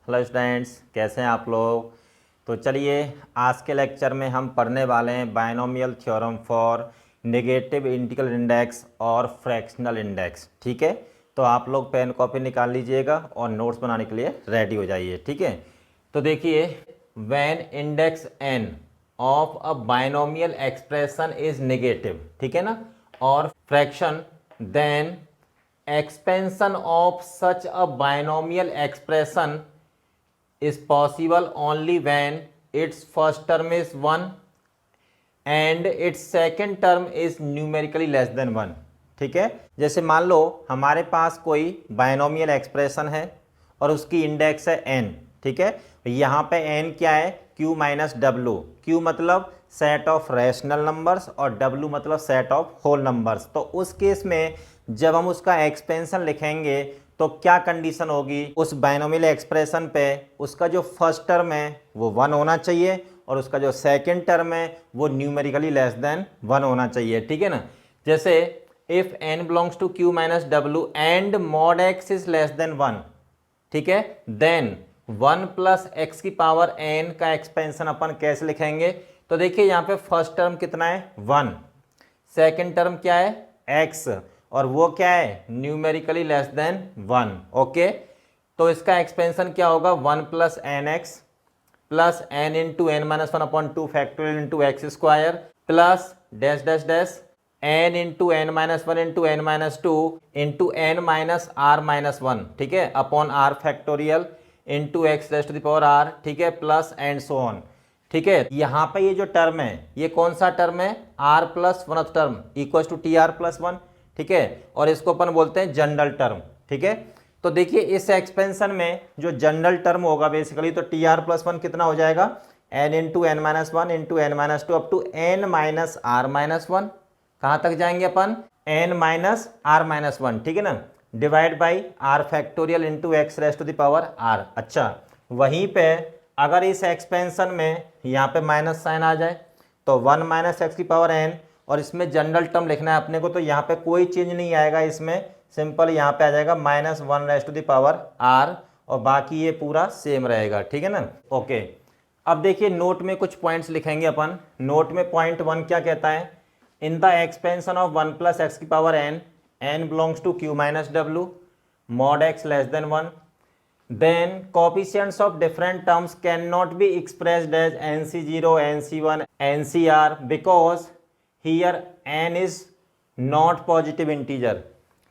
Hello students, कैसे हैं आप लोग। तो चलिए आज के लेक्चर में हम पढ़ने वाले हैं binomial theorem for negative integral index और फ्रैक्शनल इंडेक्स। ठीक है, तो आप लोग पेन कॉपी निकाल लीजिएगा और नोट्स बनाने के लिए रेडी हो जाइए। ठीक है, तो देखिए when index n of a binomial expression is negative, ठीक है ना, और fraction, then expansion of such a binomial expression is possible only when its first term is 1 and its second term is numerically less than 1। ठीक है, जैसे मान लो हमारे पास कोई बायनोमियल एक्सप्रेशन है और उसकी इंडेक्स है n। ठीक है, यहाँ पे n क्या है, q माइनस डब्लू। q मतलब सेट ऑफ रैशनल नंबर्स और w मतलब सेट ऑफ होल नंबर्स। तो उस केस में जब हम उसका एक्सपेंशन लिखेंगे तो क्या कंडीशन होगी, उस बायनोमियल एक्सप्रेशन पे उसका जो फर्स्ट टर्म है वो 1 होना चाहिए और उसका जो सेकंड टर्म है वो न्यूमेरिकली लेस देन 1 होना चाहिए। ठीक है ना, जैसे if n belongs to q minus W and mod x is less than 1, ठीक है, देन 1 प्लस एक्स की पावर n का एक्सपेंशन अपन कैसे लिखेंगे। तो देखिए यहाँ पे फर्स्ट टर्म कितना है 1, सेकंड टर्म क्या है x और वो क्या है न्यूमेरिकली लेस देन 1। ओके, तो इसका एक्सपेंशन क्या होगा 1 plus n x plus n into n minus one upon two factorial into x square plus dash dash dash n into n minus one into n minus two into n minus r minus one, ठीक है, upon r factorial into x raise to the power r, ठीक है, plus and so on. ठीक है, यहाँ पे ये जो टर्म है ये कौन सा टर्म है, r plus one term equal to T r plus one. ठीक है, और इसको अपन बोलते हैं जनरल टर्म। ठीक है, तो देखिए इस एक्सपेंशन में जो जनरल टर्म होगा बेसिकली तो टी आर प्लस वन कितना हो जाएगा, n into n minus one into n minus two up to n minus r minus one. कहाँ तक जाएंगे अपन, n minus r minus one, ठीक है ना, divide by r factorial into x raise to the power r. अच्छा, वहीं पे अगर इस एक्सपेंशन में यहाँ पे माइनस साइन आ जाए तो 1 माइनस एक्स की पावर एन, और इसमें जनरल टर्म लिखना है अपने को, तो यहाँ पे कोई चेंज नहीं आएगा, इसमें सिंपल यहाँ पे आ जाएगा minus one raise to the power r और बाकी ये पूरा सेम रहेगा। ठीक है ना। ओके, अब देखिए नोट में कुछ पॉइंट्स लिखेंगे अपन। नोट में पॉइंट 1 क्या कहता है, in the expansion of 1 plus x की power n, n belongs to Q minus W, mod x less than 1, then coefficients of different terms cannot be expressed as nc0, nc1, ncr because here n is not positive integer।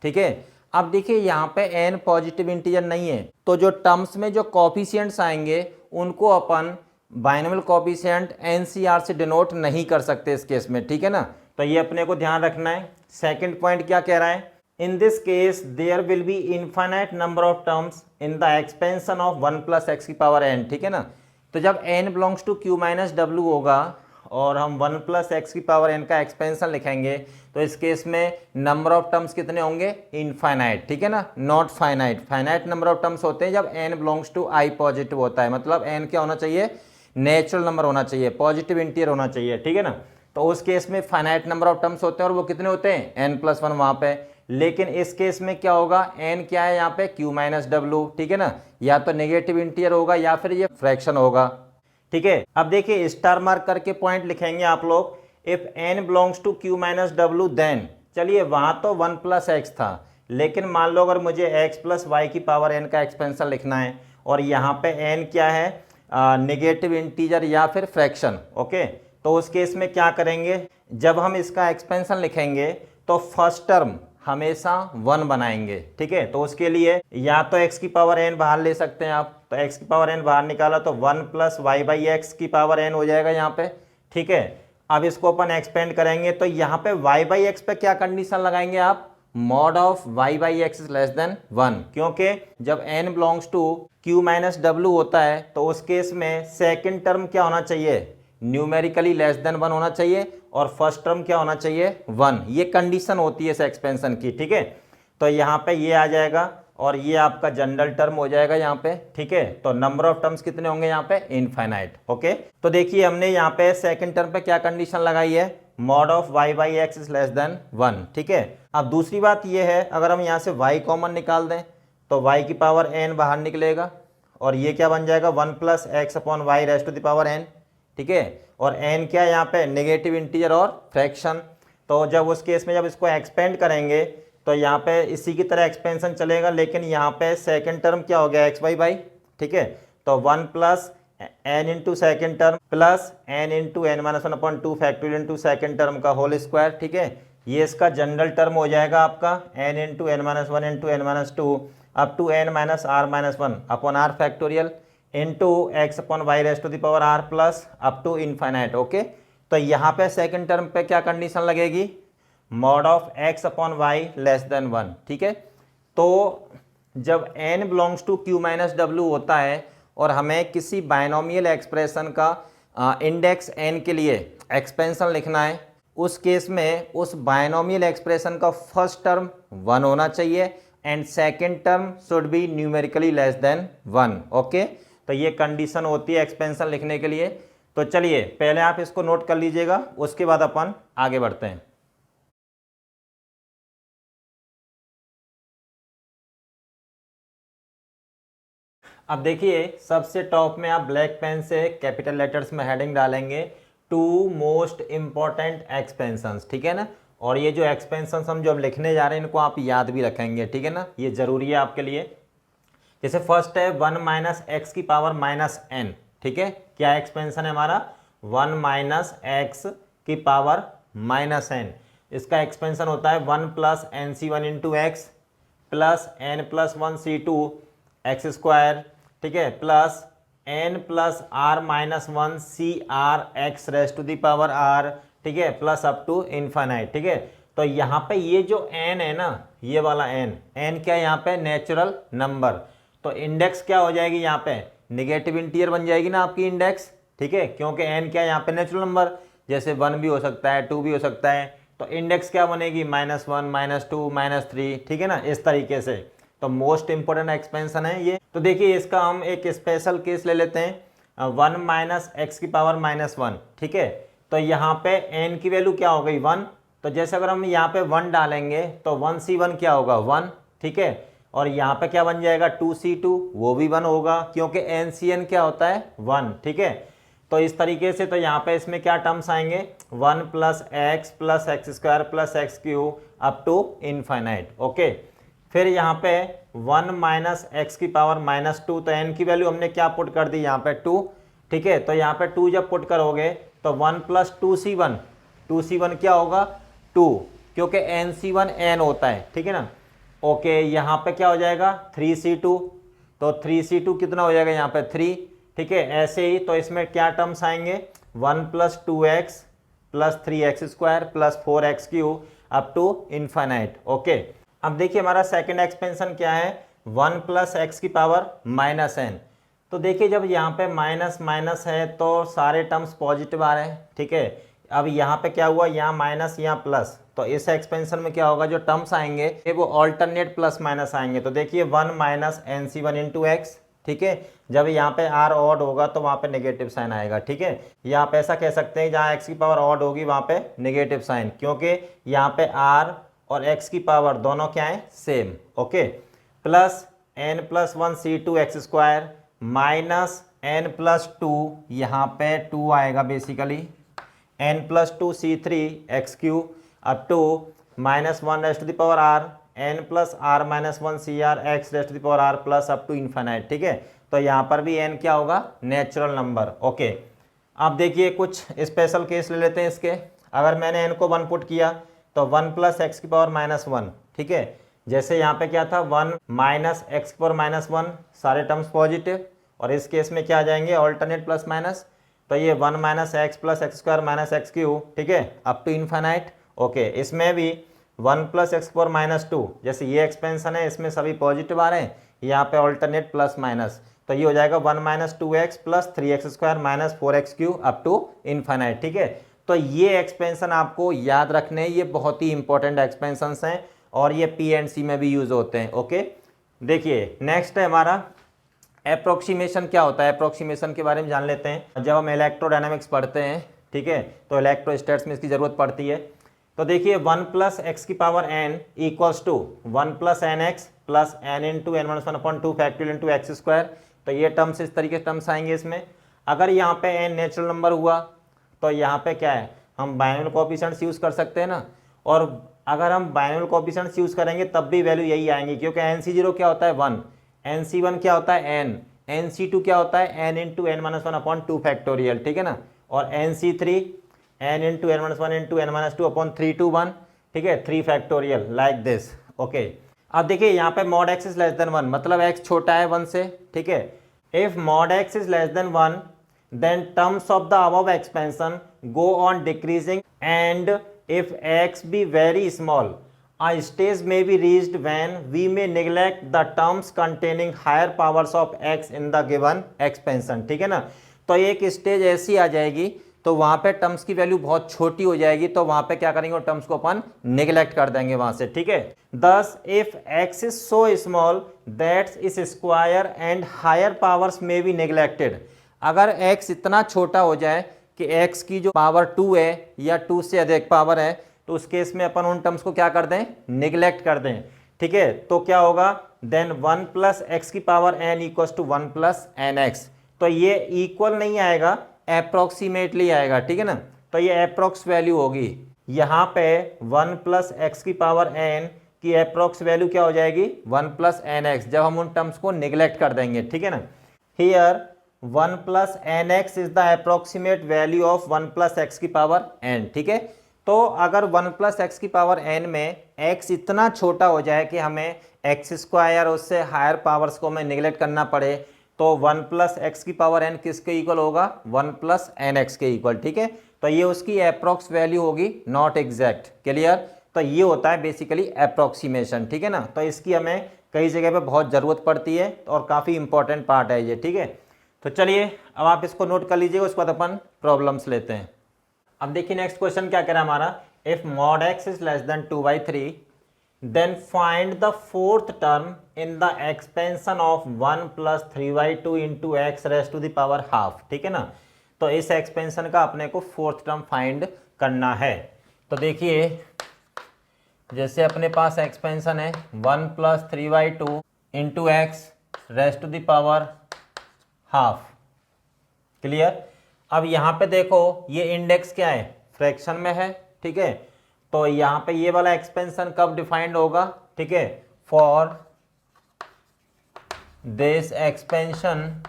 ठीक है, अब देखिए यहाँ पे n positive integer नहीं है तो जो टर्म्स में जो कॉफिशिएंट्स आएंगे उनको अपन बाइनोमियल कॉफिशिएंट ncr से डिनोट नहीं कर सकते इस केस में। ठीक है ना, तो ये अपने को ध्यान रखना है। सेकंड पॉइंट क्या कह रहा है, in this case there will be infinite number of terms in the expansion of 1 plus x की पावर n। ठीक है ना, तो जब n belongs to q minus W होगा और हम 1 प्लस एक्स की पावर n का एक्सपेंशन लिखेंगे तो इस केस में नंबर ऑफ टर्म्स कितने होंगे, इनफाइनाइट। ठीक है ना, not finite. Finite number of terms होते हैं जब n belongs to i positive होता है, मतलब n क्या होना चाहिए, नेचुरल नंबर होना चाहिए, पॉजिटिव इंटीजर होना चाहिए। ठीक है ना, तो उस केस में फाइनाइट नंबर ऑफ टर्म्स होते हैं और वो कितने होते हैं n प्लस वन वहाँ पे। लेकिन इस केस में क्या होगा, n क्या है यहाँ पे q माइनस डब्लू। ठीक है ना, या तो नेगेटिव इंटीजर होगा या फिर ये फ्रैक्शन होगा। ठीक है, अब देखिए स्टार मार्क करके पॉइंट लिखेंगे आप लोग, if n belongs to q minus W then, चलिए वहां तो 1 प्लस एक्स था, लेकिन मान लो अगर मुझे x प्लस वाई की पावर n का एक्सपेंशन लिखना है और यहाँ पे n क्या है, नेगेटिव इंटीजर या फिर फ्रैक्शन। ओके, तो उस केस में क्या करेंगे, जब हम इसका एक्सपेंशन लिखेंगे तो फर्स्ट टर्म हमेशा 1 बनाएंगे। ठीक है, तो उसके लिए या तो x की पावर n बाहर ले सकते हैं आप, तो x की पावर n बाहर निकाला तो 1 प्लस वाई बाई एक्स की पावर n हो जाएगा यहाँ पे। ठीक है, अब इसको अपन एक्सपेंड करेंगे तो यहाँ पे y बाई एक्स पे क्या कंडीशन लगाएंगे आप, mod of y by x is less than 1, क्योंकि जब n belongs to q minus W होता है तो उस केस में सेकेंड टर्म क्या होना चाहिए, न्यूमेरिकली लेस देन 1 होना चाहिए और फर्स्ट टर्म क्या होना चाहिए 1। ये कंडीशन होती है इस एक्सपेंशन की। ठीक है, तो यहाँ पे ये आ जाएगा और ये आपका जनरल टर्म हो जाएगा यहाँ पे। ठीक है, तो नंबर ऑफ टर्म्स कितने होंगे यहाँ पे, इनफाइनाइट। ओके, तो देखिए हमने यहाँ पे सेकंड टर्म पे क्या कंडीशन लगाई है, mod of y by x is less than 1। ठीक है, अब दूसरी बात ये है, अगर हम यहाँ से y कॉमन निकाल दें तो y की पावर n बाहर निकलेगा और ये क्या बन जाएगा 1 plus x upon y raised to the power n, ठीक है। और एन क्या है यहाँ पे नेगेटिव इंटीजर और फ्रैक्शन। तो जब उस केस में जब इसको एक्सपेंड करेंगे तो यहाँ पे इसी की तरह एक्सपेंशन चलेगा, लेकिन यहाँ पे सेकंड टर्म क्या हो गया एक्स वाई बाई, ठीक है। तो 1 plus n into second term plus n into n minus one upon two factorial into second term का होल स्क्वायर, ठीक है। ये इसका जनरल टर्म हो जाएगा आपका n into n minus one into n minus two up to n minus r minus one upon r factorial into x upon y raised to the power r plus up to infinite, okay. तो यहाँ पे second term पे क्या condition लगेगी, mod of x upon y less than one, ठीक है। तो जब n belongs to q minus W होता है और हमें किसी बायनोमियल एक्सप्रेशन का इंडेक्स n के लिए एक्सपेंशन लिखना है, उस केस में उस बायनोमियल एक्सप्रेशन का फर्स्ट टर्म 1 होना चाहिए and second term should be numerically less than 1, okay. तो ये कंडीशन होती है एक्सपेंशन लिखने के लिए। तो चलिए पहले आप इसको नोट कर लीजिएगा, उसके बाद अपन आगे बढ़ते हैं। अब देखिए सबसे टॉप में आप ब्लैक पेन से कैपिटल लेटर्स में हेडिंग डालेंगे, टू मोस्ट इंपॉर्टेंट एक्सपेंशंस, ठीक है ना। और ये जो एक्सपेंशंस हम जो अब लिखने जा रहे हैं इनको आप याद भी रखेंगे, ठीक है ना, ये जरूरी है आपके लिए। जैसे फर्स्ट है 1 माइनस एक्स की पावर माइनस एन, ठीक है। क्या एक्सपेंशन है हमारा 1 माइनस एक्स की पावर माइनस एन, इसका एक्सपेंशन होता है 1 plus n C one into x plus n plus one C two x square, ठीक है, plus n plus r minus one C r x raise to the power r, ठीक है, plus up to infinite, ठीक है। तो यहाँ पे ये जो एन है ना, ये वाला एन क्या है यहाँ पे नेचुरल नंबर, तो इंडेक्स क्या हो जाएगी यहाँ पे निगेटिव इंटीजर बन जाएगी ना आपकी इंडेक्स, ठीक है, क्योंकि एन क्या है यहाँ पे नेचुरल नंबर, जैसे 1 भी हो सकता है 2 भी हो सकता है, तो इंडेक्स क्या बनेगी -1 -2 -3, ठीक है ना, इस तरीके से। तो मोस्ट इंपोर्टेंट एक्सपेंशन है ये। तो देखिए इसका हम एक स्पेशल केस ले लेते हैं 1 माइनस एक्स की पावर -1, ठीक है। तो यहाँ पे n की वैल्यू क्या हो गई 1, तो जैसे अगर हम यहाँ पे 1 डालेंगे तो 1c1 क्या होगा 1, ठीक है। और यहाँ पे क्या बन जाएगा 2c2, वो भी 1 होगा क्योंकि ncn क्या होता है 1, ठीक है। तो इस तरीके से तो यहाँ पे इसमें क्या टर्म्स आएंगे 1 plus x square plus x cube up to infinite, okay. फिर यहाँ पे 1 माइनस एक्स की पावर -2, तो n की वैल्यू हमने क्या पुट कर दी यहाँ पे 2, ठीक है। तो यहाँ पे 2 जब पुट करोगे तो 1 प्लस 2c1 क्या होगा 2, क्योंकि nc1 n होता है, ठीक है ना, ओके। यहाँ पे क्या हो जाएगा 3c2, तो 3c2 कितना हो जाएगा यहाँ पे 3, ठीक है। ऐसे ही तो इसमें क्या टर्म्स आएंगे 1 plus 2x plus 3x square plus 4x cube up to infinite, okay. अब देखिए हमारा सेकंड एक्सपेंशन क्या है 1 प्लस एक्स की पावर -n। तो देखिए जब यहाँ पे माइनस माइनस है तो सारे टर्म्स पॉजिटिव आ रहे हैं, ठीक है। अब यहाँ पे क्या हुआ, यहाँ माइनस यहाँ प्लस, तो इस एक्सपेंशन में क्या होगा जो टर्म्स आएंगे वो ऑल्टरनेट प्लस माइनस आएंगे। तो देखिए 1 minus n C one into x, ठीक है। जब यहाँ पे आर ऑड होगा तो वहाँ पे नेगेटिव साइन आएगा, ठीक है। या आप ऐसा कह सकते हैं जहाँ एक्स की पावर ऑड होगी वहाँ पे नेगेटिव साइन, क्योंकि यहाँ पे आर और एक्स की पावर दोनों क्या है same, okay. Plus n plus one C two x square minus n plus 2, यहाँ पे 2 आएगा basically, n plus 2 C three x cube up to -1 raised to the power r n plus r minus 1 C r x raised to the power r plus up to infinite, ठीक है। तो यहाँ पर भी N क्या होगा natural number, okay. अब देखिए कुछ स्पेशल केस ले लेते हैं इसके। अगर मैंने एन को 1 पुट किया तो 1 प्लस एक्स की पावर -1, ठीक है। जैसे यहाँ पे क्या था 1 माइनस एक्स की पावर -1, सारे टर्म्स पॉजिटिव, और इस केस में क्या आ जाएंगे ऑल्टरनेट प्लस माइनस, तो ये 1 minus x plus x square minus x cube, ठीक है, अप टू इनफाइनाइट, ओके। इसमें भी 1 प्लस एक्स की पावर -2, जैसे ये एक्सपेंशन है इसमें सभी पॉजिटिव आ रहे हैं, यहाँ पे ऑल्टरनेट प्लस माइनस, तो ये हो जाएगा 1 minus 2x plus 3x square minus 4x cube up to infinite, ठीक है। तो ये एक्सपेंशन आपको याद रखने, ये बहुत ही इंपॉर्टेंट एक्सपेंशन हैं और ये पीएनसी में भी यूज होते हैं, ओके। देखिए नेक्स्ट है हमारा अप्रोक्सीमेशन। क्या होता है अप्रोक्सीमेशन के बारे में जान लेते हैं। जब हम इलेक्ट्रोडायनामिक्स पढ़ते हैं, ठीक है, तो इलेक्ट्रोस्टैट्स में इसकी जरूरत पड़ती है। तो देखिए 1 प्लस एक्स की power n equals to 1 plus n x plus n into n minus 1 upon 2 factorial into x square, तो ये टर्म्स इस तरीके से टर्म्स आएंगे इसमें। अगर यहाँ पे n नेचुरल नंबर हुआ तो यहाँ पे क्या है, हम बाइनोमियल कोएफिशिएंट्स यूज़ कर सकते हैं ना, और अगर हम बाइनोमियल कोएफिशिएंट्स यूज़ करेंगे तब भी वैल्यू यही आएंगी, क्योंकि NC0 क्या होता है 1, NC1 क्या होता है n, NC2 क्या होता है n into n minus one upon 2 factorial, ठीक है ना, और NC3 n into n minus one into n minus two upon 3 to 1, ठीक है, 3 फैक्टोरियल लाइक दिस। ओके, अब देखिए यहाँ पे mod x is less than 1, मतलब x छोटा है 1 से, ठीक है। If mod x is less than 1 then terms of the above expansion go on decreasing, and if x be very small a stage may be reached when we may neglect the terms containing higher powers of x in the given expansion, ठीक है ना। तो एक stage ऐसी आ जाएगी तो वहाँ पे टर्म्स की वैल्यू बहुत छोटी हो जाएगी, तो वहाँ पे क्या करेंगे, टर्म्स को अपन निगलेक्ट कर देंगे वहाँ से, ठीक है। दस if x is so small that इस स्क्वायर एंड हायर पावर्स में बी निगलेक्टेड, अगर x इतना छोटा हो जाए कि x की जो पावर 2 है या 2 से अधिक पावर है, तो उस केस में अपन उन टर्म्स को क्या कर दें, निगलेक्ट कर दें, ठीक है। तो क्या होगा, देन 1 प्लस एक्स की power n equals to 1 plus n x. तो ये इक्वल नहीं आएगा, अप्रोक्सीमेटली आएगा, ठीक है ना। तो ये अप्रोक्स वैल्यू होगी, यहाँ पे 1 प्लस एक्स की पावर n की अप्रोक्स वैल्यू क्या हो जाएगी, 1 प्लस एन एक्स, जब हम उन टर्म्स को निगलेक्ट कर देंगे, ठीक है ना। Here 1 plus n x is the approximate value of 1 plus x की पावर n, ठीक है। तो अगर 1 प्लस एक्स की पावर n में x इतना छोटा हो जाए कि हमें एक्स स्क्वायर उससे हायर पावर्स को हमें निगलेक्ट करना पड़े, तो 1 प्लस एक्स की पावर n किसके इक्वल होगा, 1 प्लस एन एक्स के इक्वल, ठीक है। तो ये उसकी अप्रोक्स वैल्यू होगी, नॉट एग्जैक्ट, क्लियर। तो ये होता है बेसिकली अप्रोक्सीमेशन, ठीक है ना। तो इसकी हमें कई जगह पे बहुत ज़रूरत पड़ती है और काफ़ी इंपॉर्टेंट पार्ट है ये, ठीक है। तो चलिए अब आप इसको नोट कर लीजिएगा, उसके बाद अपन प्रॉब्लम्स लेते हैं। अब देखिए नेक्स्ट क्वेश्चन क्या कह रहा है हमारा, if mod x is less than 2/3 then find the fourth term in the expansion of 1 plus 3/2 into x raise to the power half, ठीक है ना। तो इस एक्सपेंशन का अपने को फोर्थ टर्म फाइंड करना है। तो देखिए जैसे अपने पास एक्सपेंशन है 1 plus 3/2 into x raise to the power half, clear. अब यहाँ पे देखो ये इंडेक्स क्या है, फ्रैक्शन में है, ठीक है। तो यहाँ पे ये वाला एक्सपेंशन कब डिफाइंड होगा, ठीक है, for this expansion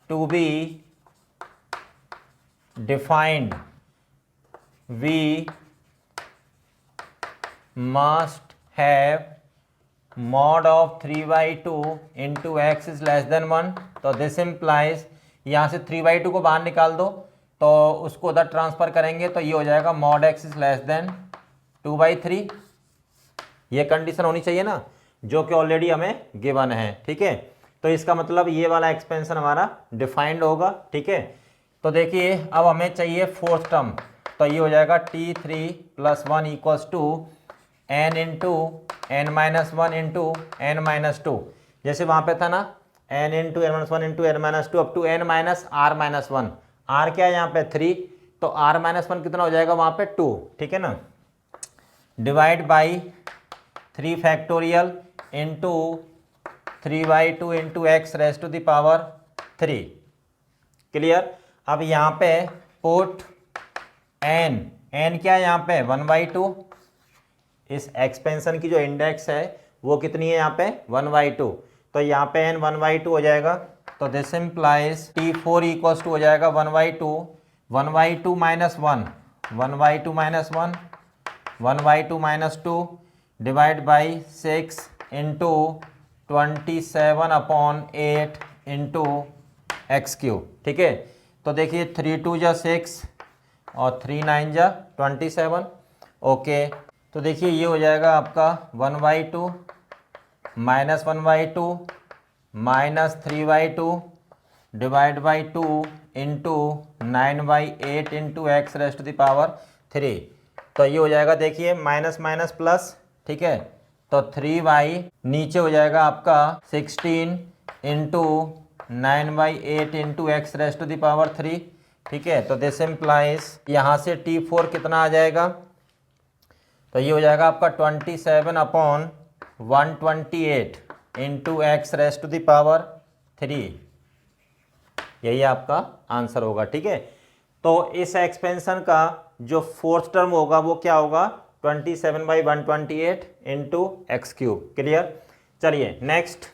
to be defined we must have mod of 3/2 into x is less than 1। तो दिस इम्प्लाइज, यहाँ से 3/2 को बाहर निकाल दो तो उसको उधर ट्रांसफर करेंगे तो ये हो जाएगा mod x is less than 2/3। ये कंडीशन होनी चाहिए ना, जो कि ऑलरेडी हमें गिवन है, ठीक है। तो इसका मतलब ये वाला एक्सपेंशन हमारा डिफाइंड होगा, ठीक है। तो देखिए अब हमें चाहिए फोर्थ टर्म, तो ये हो जाएगा t3 + 1 equals to n into n minus 1 into n minus 2, जैसे वहाँ पे था ना n into n minus 1 into n minus 2 up to n minus r minus 1। r क्या है यहाँ पे 3, तो r माइनस 1 कितना हो जाएगा वहाँ पे 2, ठीक है ना, divide by 3 factorial into 3/2 into x raise to the power 3, clear. अब यहाँ पे पुट n क्या है यहाँ पे 1/2, इस एक्सपेंशन की जो इंडेक्स है वो कितनी है यहाँ पे 1/2, तो यहाँ पे n 1/2 हो जाएगा। तो this implies t4 equals to हो जाएगा 1/2, 1/2 minus 1, 1/2 minus 1, 1/2 minus 2 divide by 6 into 27/8 into x cube, ठीक है। तो देखिए 3 2 जा 6 और 3 9 जा 27, ओके। तो देखिए ये हो जाएगा आपका 1/2 minus 1/2 minus 3/2 divide by 2 into 9/8 into x raise to the power 3। तो ये हो जाएगा देखिए माइनस माइनस प्लस, ठीक है। तो 3 नीचे हो जाएगा आपका 16 into 9/8 into x raise to the power 3, ठीक है। तो दिस इम्प्लाइज यहाँ से t4 कितना आ जाएगा, तो ये हो जाएगा आपका 27/128, into x raised to the power 3, यही आपका आंसर होगा। ठीक है, तो इस एक्सपेंशन का जो फोर्थ टर्म होगा वो क्या होगा, 27/128 इंटू एक्स क्यूब। क्लियर। चलिए नेक्स्ट,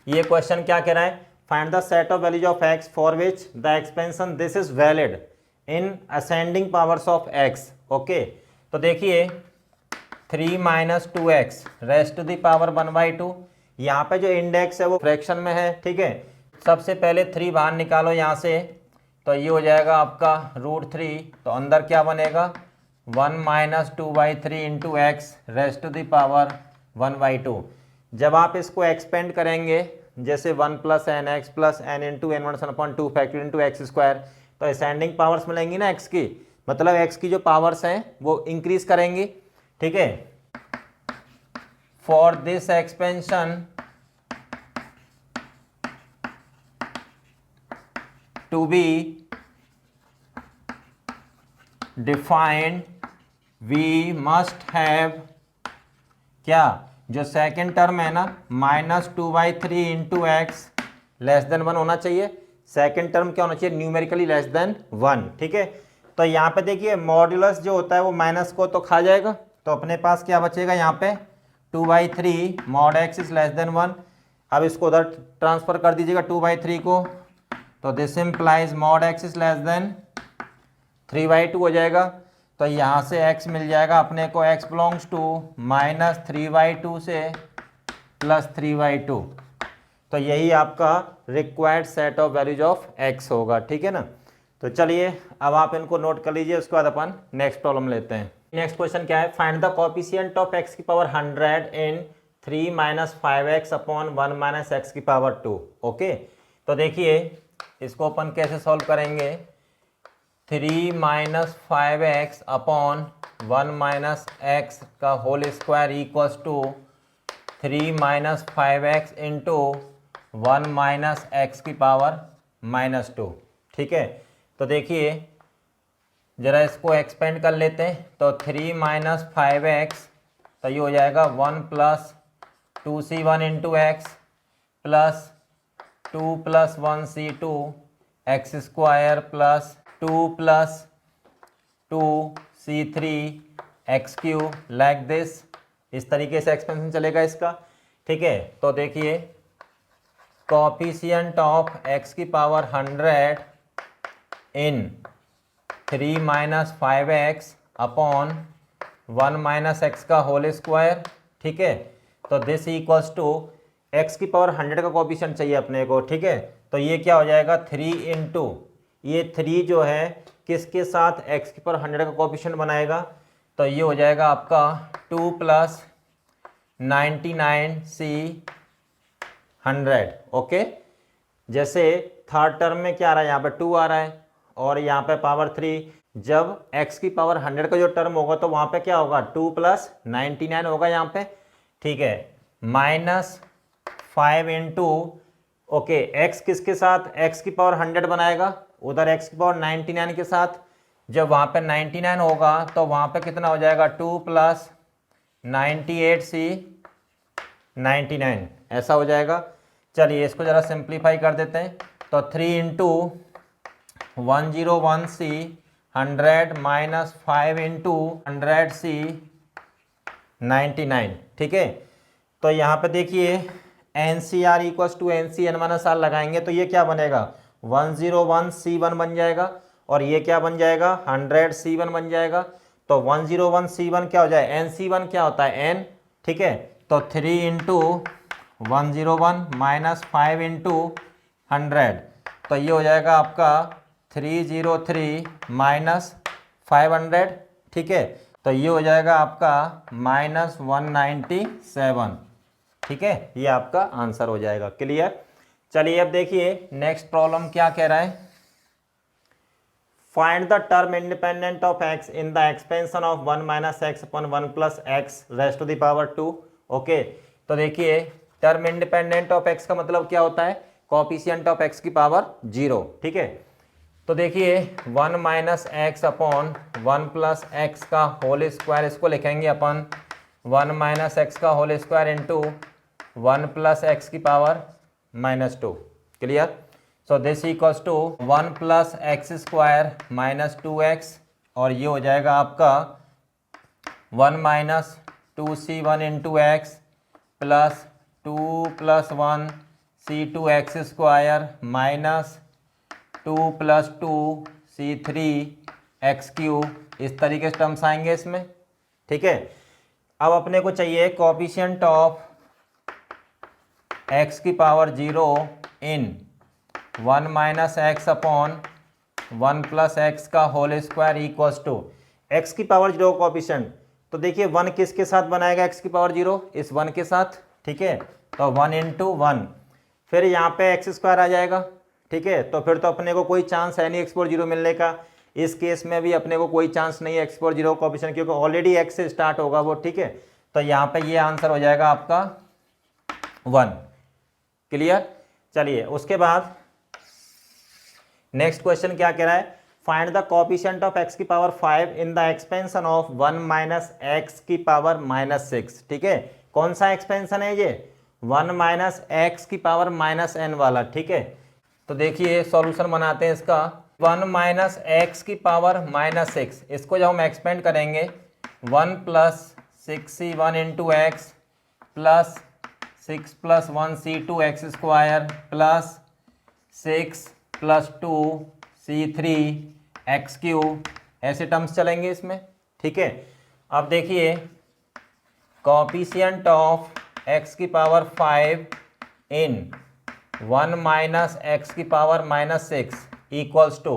ये क्वेश्चन क्या कह रहा है, find the set of values of x for which the expansion this is valid in ascending powers of x. Okay, तो देखिए 3 minus 2x raised to the power 1/2, यहाँ पे जो इंडेक्स है वो फ्रैक्शन में है। ठीक है, सबसे पहले 3 बाहर निकालो यहाँ से, तो ये हो जाएगा आपका √3, तो अंदर क्या बनेगा 1 minus 2/3 into x raised to the power 1/2। जब आप इसको एक्सपेंड करेंगे जैसे 1 plus n x plus n into n 1/2 factor into x square, तो असेंडिंग पावर्स मिलेंगी ना एक्स की, मतलब एक्स की जो पावर्स हैं वो इंक्रीज करेंगी। ठीक है, for this expansion to be defined we must have, क्या, जो सेकेंड टर्म है ना -2/3 इंटू एक्स लेस देन 1 होना चाहिए। सेकेंड टर्म क्या होना चाहिए, न्यूमेरिकली लेस देन 1। ठीक है, तो यहाँ पे देखिए मॉड्यूलस जो होता है वो माइनस को तो खा जाएगा, तो अपने पास क्या बचेगा यहाँ पे 2/3 mod x is less than 1। अब इसको उधर ट्रांसफर कर दीजिएगा 2/3 को, तो this implies mod x is less then 3/2 हो जाएगा। तो यहाँ से x मिल जाएगा अपने को, x बिलोंग्स टू -3/2 से +3/2। तो यही आपका required set of values of x होगा। ठीक है ना, तो चलिए अब आप इनको नोट कर लीजिए, उसके बाद अपन नेक्स्ट प्रॉब्लम लेते हैं। नेक्स्ट क्वेश्चन क्या है, find the coefficient of x की पावर 100 इन 3 - 5x अपॉन 1 - x की पावर 2। ओके, तो देखिए इसको अपन कैसे सॉल्व करेंगे, 3 - 5x अपॉन 1 - x का whole square equals to 3 - 5x into 1 - x की पावर -2। ठीक है, तो देखिए जरा इसको एक्सपेंड कर लेते हैं, तो 3 - 5x, तो ये हो जाएगा 1 + 2c1 into x plus 2 + 1c2 x square plus 2 + 2c3 x cube like this. इस तरीके से एक्सपेंशन चलेगा इसका। ठीक है, तो देखिए कोएफिशिएंट ऑफ x की पावर 100 इन 3 - 5x अपॉन 1 - x का होल स्क्वायर। ठीक है, तो दिस इक्वल्स टू x की पावर 100 का कोएफिशिएंट चाहिए अपने को। ठीक है, तो ये क्या हो जाएगा 3 इंटू ये 3 जो है किसके साथ x की पावर 100 का कोएफिशिएंट बनाएगा, तो ये हो जाएगा आपका 2 + 99c 100। ओके, जैसे थर्ड टर्म में क्या आ रहा है, यहाँ पे 2 आ रहा है और यहाँ पे पावर 3। जब x की पावर 100 का जो टर्म होगा तो वहाँ पे क्या होगा 2 + 99 होगा यहाँ पे। ठीक है, -5 इंटू, ओके, x किसके साथ, x की पावर 100 बनाएगा उधर x की पावर 99 के साथ। जब वहाँ पे 99 होगा तो वहाँ पे कितना हो जाएगा 2 + 98c 99, ऐसा हो जाएगा। चलिए इसको ज़रा सिंप्लीफाई कर देते हैं, तो 3 इंटू 101c 100 - 5 इंटू 100c 99। ठीक है, तो यहाँ पे देखिए NCR इक्वल्स टू NCN-R लगाएंगे तो ये क्या बनेगा 101c1 बन जाएगा और ये क्या बन जाएगा 100c1 बन जाएगा। तो 101c1 क्या हो जाए, NC1 क्या होता है n। ठीक है, तो 3 इंटू 101 - 5 इंटू 100, तो ये हो जाएगा आपका 303 - 500। ठीक है, तो ये हो जाएगा आपका -197। ठीक है, ये आपका आंसर हो जाएगा। क्लियर। चलिए अब देखिए नेक्स्ट प्रॉब्लम क्या कह रहा है, find the term independent of x in the expansion of 1 - x upon 1 + x raised to the power 2। Okay, तो देखिए टर्म इंडिपेंडेंट ऑफ x का मतलब क्या होता है, कोएफिशिएंट ऑफ x की पावर 0। ठीक है, तो देखिए 1 - x अपॉन 1 + x का होल स्क्वायर, इसको लिखेंगे अपन 1 - x का whole square into 1 plus x की power -2। Clear? So this equals to 1 plus x square minus 2x, और ये हो जाएगा आपका 1 minus 2c1 into x plus 2 plus 1 c2 x square minus 2 plus 2 c3 x cube. इस तरीके से टर्म्स आएंगे इसमें। ठीक है, अब अपने को चाहिए कोएफिशिएंट ऑफ x की power 0 in 1 minus x upon 1 plus x का whole square equals to x की पावर 0 कोएफिशिएंट। तो देखिए 1 किसके साथ बनाएगा x की पावर 0? इस 1 के साथ। ठीक है, तो 1 इंटू 1, फिर यहाँ पे एक्स स्क्वायर आ जाएगा। ठीक है, तो फिर तो अपने को कोई चांस है नहीं x पावर 0 मिलने का। इस केस में भी अपने को कोई चांस नहीं है x पावर 0 कोएफिशिएंट, क्योंकि ऑलरेडी x से स्टार्ट होगा वो। ठीक है, तो यहाँ पे ये आंसर हो जाएगा आपका 1। क्लियर? चलिए उसके बाद नेक्स्ट क्वेश्चन क्या कह रहा है? Find the coefficient of x की power 5 in the expansion of 1 minus x की पावर -6। ठीक है, कौन सा एक्सपेंशन है ये? 1 माइनस एक्स की पावर -n वाला। ठीक है, तो देखिए सॉल्यूशन बनाते हैं इसका। 1 माइनस एक्स की पावर -6, इसको जब हम एक्सपेंड करेंगे 1 plus 6c1 into x plus 6 plus 1 c2 x square plus 6 plus 2 c3 x cube, ऐसे टर्म्स चलेंगे इसमें। ठीक है, अब देखिए कोएफिशिएंट ऑफ x की पावर 5 इन 1 माइनस एक्स की पावर -6 इक्वल्स टू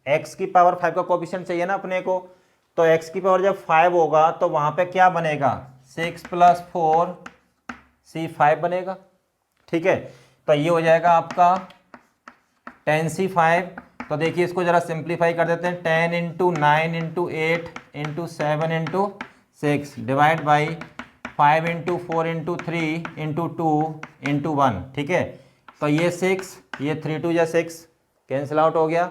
x की पावर 5 का कोएफिशिएंट चाहिए ना अपने को। तो x की पावर जब 5 होगा तो वहाँ पे क्या बनेगा? 6 प्लस 4 c5 बनेगा। ठीक है, तो ये हो जाएगा आपका 10c5। तो देखिए इसको ज़रा सिंप्लीफाई कर देते हैं। 10 into 9 into 8 into 7 into 6 divide by 5 into 4 into 3 into 2 into 1। ठीक है, तो ये 6, ये 3 2 या 6 कैंसिल आउट हो गया।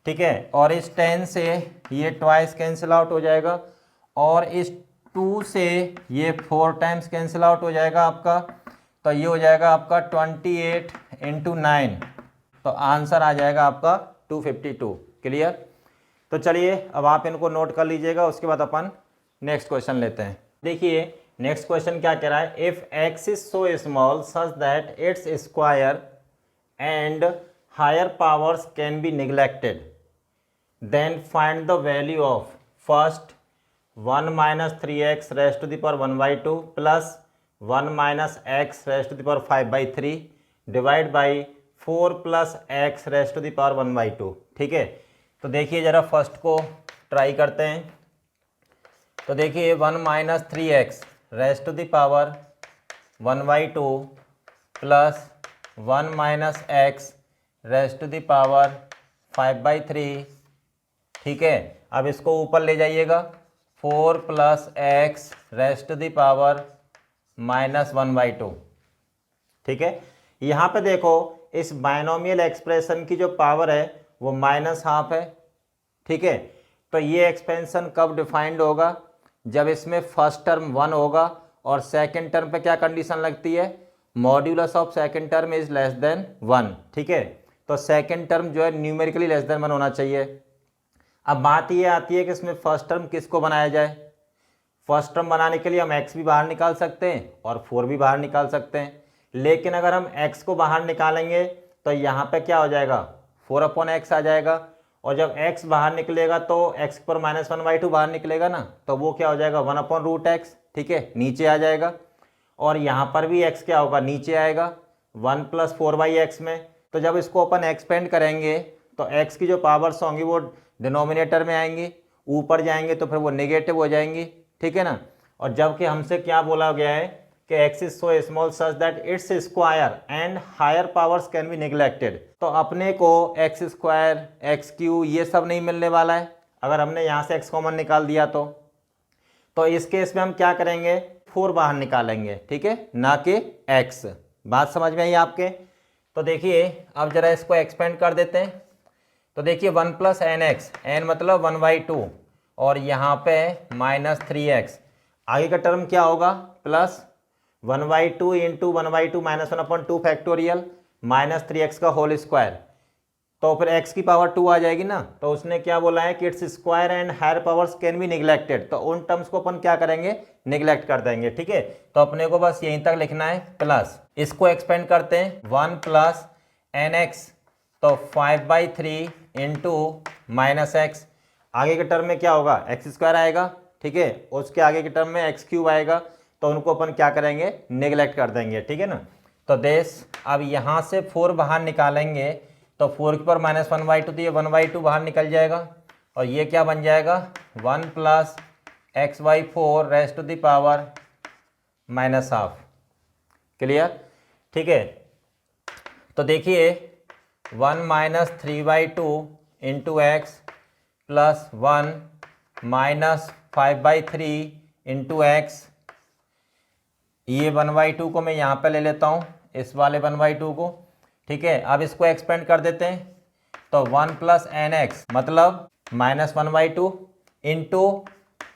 ठीक है, और इस 10 से ये ट्वाइस कैंसिल आउट हो जाएगा, और इस 2 से ये 4 टाइम्स कैंसिल आउट हो जाएगा आपका। तो ये हो जाएगा आपका 28 इंटू 9, तो आंसर आ जाएगा आपका 252। क्लियर? तो चलिए अब आप इनको नोट कर लीजिएगा, उसके बाद अपन नेक्स्ट क्वेश्चन लेते हैं। देखिए नेक्स्ट क्वेश्चन क्या कह रहा है? If x is so small such that its square and higher powers can be neglected, then find the value of first 1 minus 3x raised to the power 1/2 plus 1 minus x raised to the power 5/3 divide by 4 plus x raised to the power 1/2। ठीक है, तो देखिए ज़रा first को try करते हैं। तो देखिए 1 minus 3x raised to the power 1/2 plus 1 minus x raised to the power 5/3। ठीक है, अब इसको ऊपर ले जाइएगा। 4 plus x raised to the power -1/2। ठीक है, यहाँ पे देखो इस बायनोमियल एक्सप्रेशन की जो पावर है वो -12 है। ठीक है, तो ये एक्सपेंशन कब डिफाइंड होगा? जब इसमें फर्स्ट टर्म 1 होगा और सेकंड टर्म पे क्या कंडीशन लगती है? Modulus of second term is less than 1। ठीक है, तो सेकंड टर्म जो है न्यूमेरिकली लेस देन 1 होना चाहिए। अब बात ये आती है कि इसमें फर्स्ट टर्म किसको बनाया जाए? फर्स्ट टर्म बनाने के लिए हम x भी बाहर निकाल सकते हैं और 4 भी बाहर निकाल सकते हैं, लेकिन अगर हम x को बाहर निकालेंगे तो यहाँ पे क्या हो जाएगा? 4/x आ जाएगा, और जब x बाहर निकलेगा तो x पर -1/2 बाहर निकलेगा ना, तो वो क्या हो जाएगा? 1/√x। ठीक है, नीचे आ जाएगा, और यहाँ पर भी x क्या होगा? नीचे आएगा 1 प्लस 4/x में। तो जब इसको अपन एक्सपेंड करेंगे तो x की जो पावर्स होंगी वो डिनोमिनेटर में आएंगी, ऊपर जाएंगे तो फिर वो नेगेटिव हो जाएंगी। ठीक है ना, और जबकि हमसे क्या बोला गया है कि x is so small such that its square and higher powers can be neglected, तो अपने को x स्क्वायर एक्स क्यू ये सब नहीं मिलने वाला है अगर हमने यहाँ से x कॉमन निकाल दिया तो इस केस में हम क्या करेंगे? 4 बाहर निकालेंगे। ठीक है, ना कि x। बात समझ में आई आपके? तो देखिए अब जरा इसको एक्सपेंड कर देते हैं। तो देखिए 1 प्लस nx, n मतलब 1/2, और यहाँ पे -3x, आगे का टर्म क्या होगा? Plus 1/2 into 1/2 -1/2 factorial minus 3x का होल स्क्वायर, तो फिर x की पावर 2 आ जाएगी ना। तो उसने क्या बोला है कि its square and higher powers can be neglected, तो उन टर्म्स को अपन क्या करेंगे, निगलेक्ट कर देंगे। ठीक है, तो अपने को बस यहीं तक लिखना है प्लस, इसको एक्सपेंड करते हैं 1 प्लस nx, तो 5/3 इंटू माइनस एक्स, आगे के टर्म में क्या होगा, एक्स स्क्वायर आएगा। ठीक है, उसके आगे के टर्म में एक्स क्यूब आएगा, तो उनको अपन क्या करेंगे, नेगलेक्ट कर देंगे। ठीक है ना, तो देश अब यहाँ से 4 बाहर निकालेंगे, तो 4 की पावर -1/2, तो ये 1/2 बाहर निकल जाएगा, और ये क्या बन जाएगा 1 plus x/4 raised to the power -half. Clear. ठीक है, तो देखिए 1 - 3/2 into x plus 1 - 5/3 into x, ये 1/2 को मैं यहाँ पे ले लेता हूँ, इस वाले 1/2 को। ठीक है, अब इसको एक्सपेंड कर देते हैं, तो 1 प्लस nx मतलब -1/2 इंटू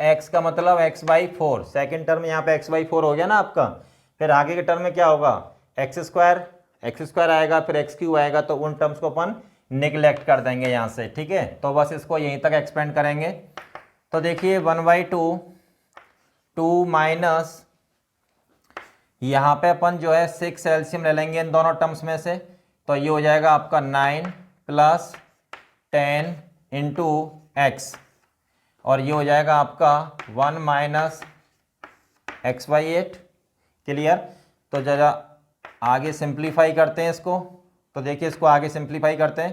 एक्स का मतलब x/4, सेकेंड टर्म यहाँ पे x/4 हो गया ना आपका। फिर आगे के टर्म में क्या होगा, एक्स स्क्वायर आएगा, फिर एक्स क्यूब आएगा, तो उन टर्म्स को अपन निगलेक्ट कर देंगे यहाँ से। ठीक है, तो बस इसको यहीं तक एक्सपेंड करेंगे। तो देखिए 1/2 2 माइनस, यहाँ पे अपन जो है 6 एलसीएम ले लेंगे इन दोनों टर्म्स में से, तो ये हो जाएगा आपका 9 प्लस 10 इंटू एक्स, और ये हो जाएगा आपका 1 माइनस x/8। क्लियर। तो जरा आगे सिंप्लीफाई करते हैं इसको, तो देखिए इसको आगे सिंप्लीफाई करते हैं,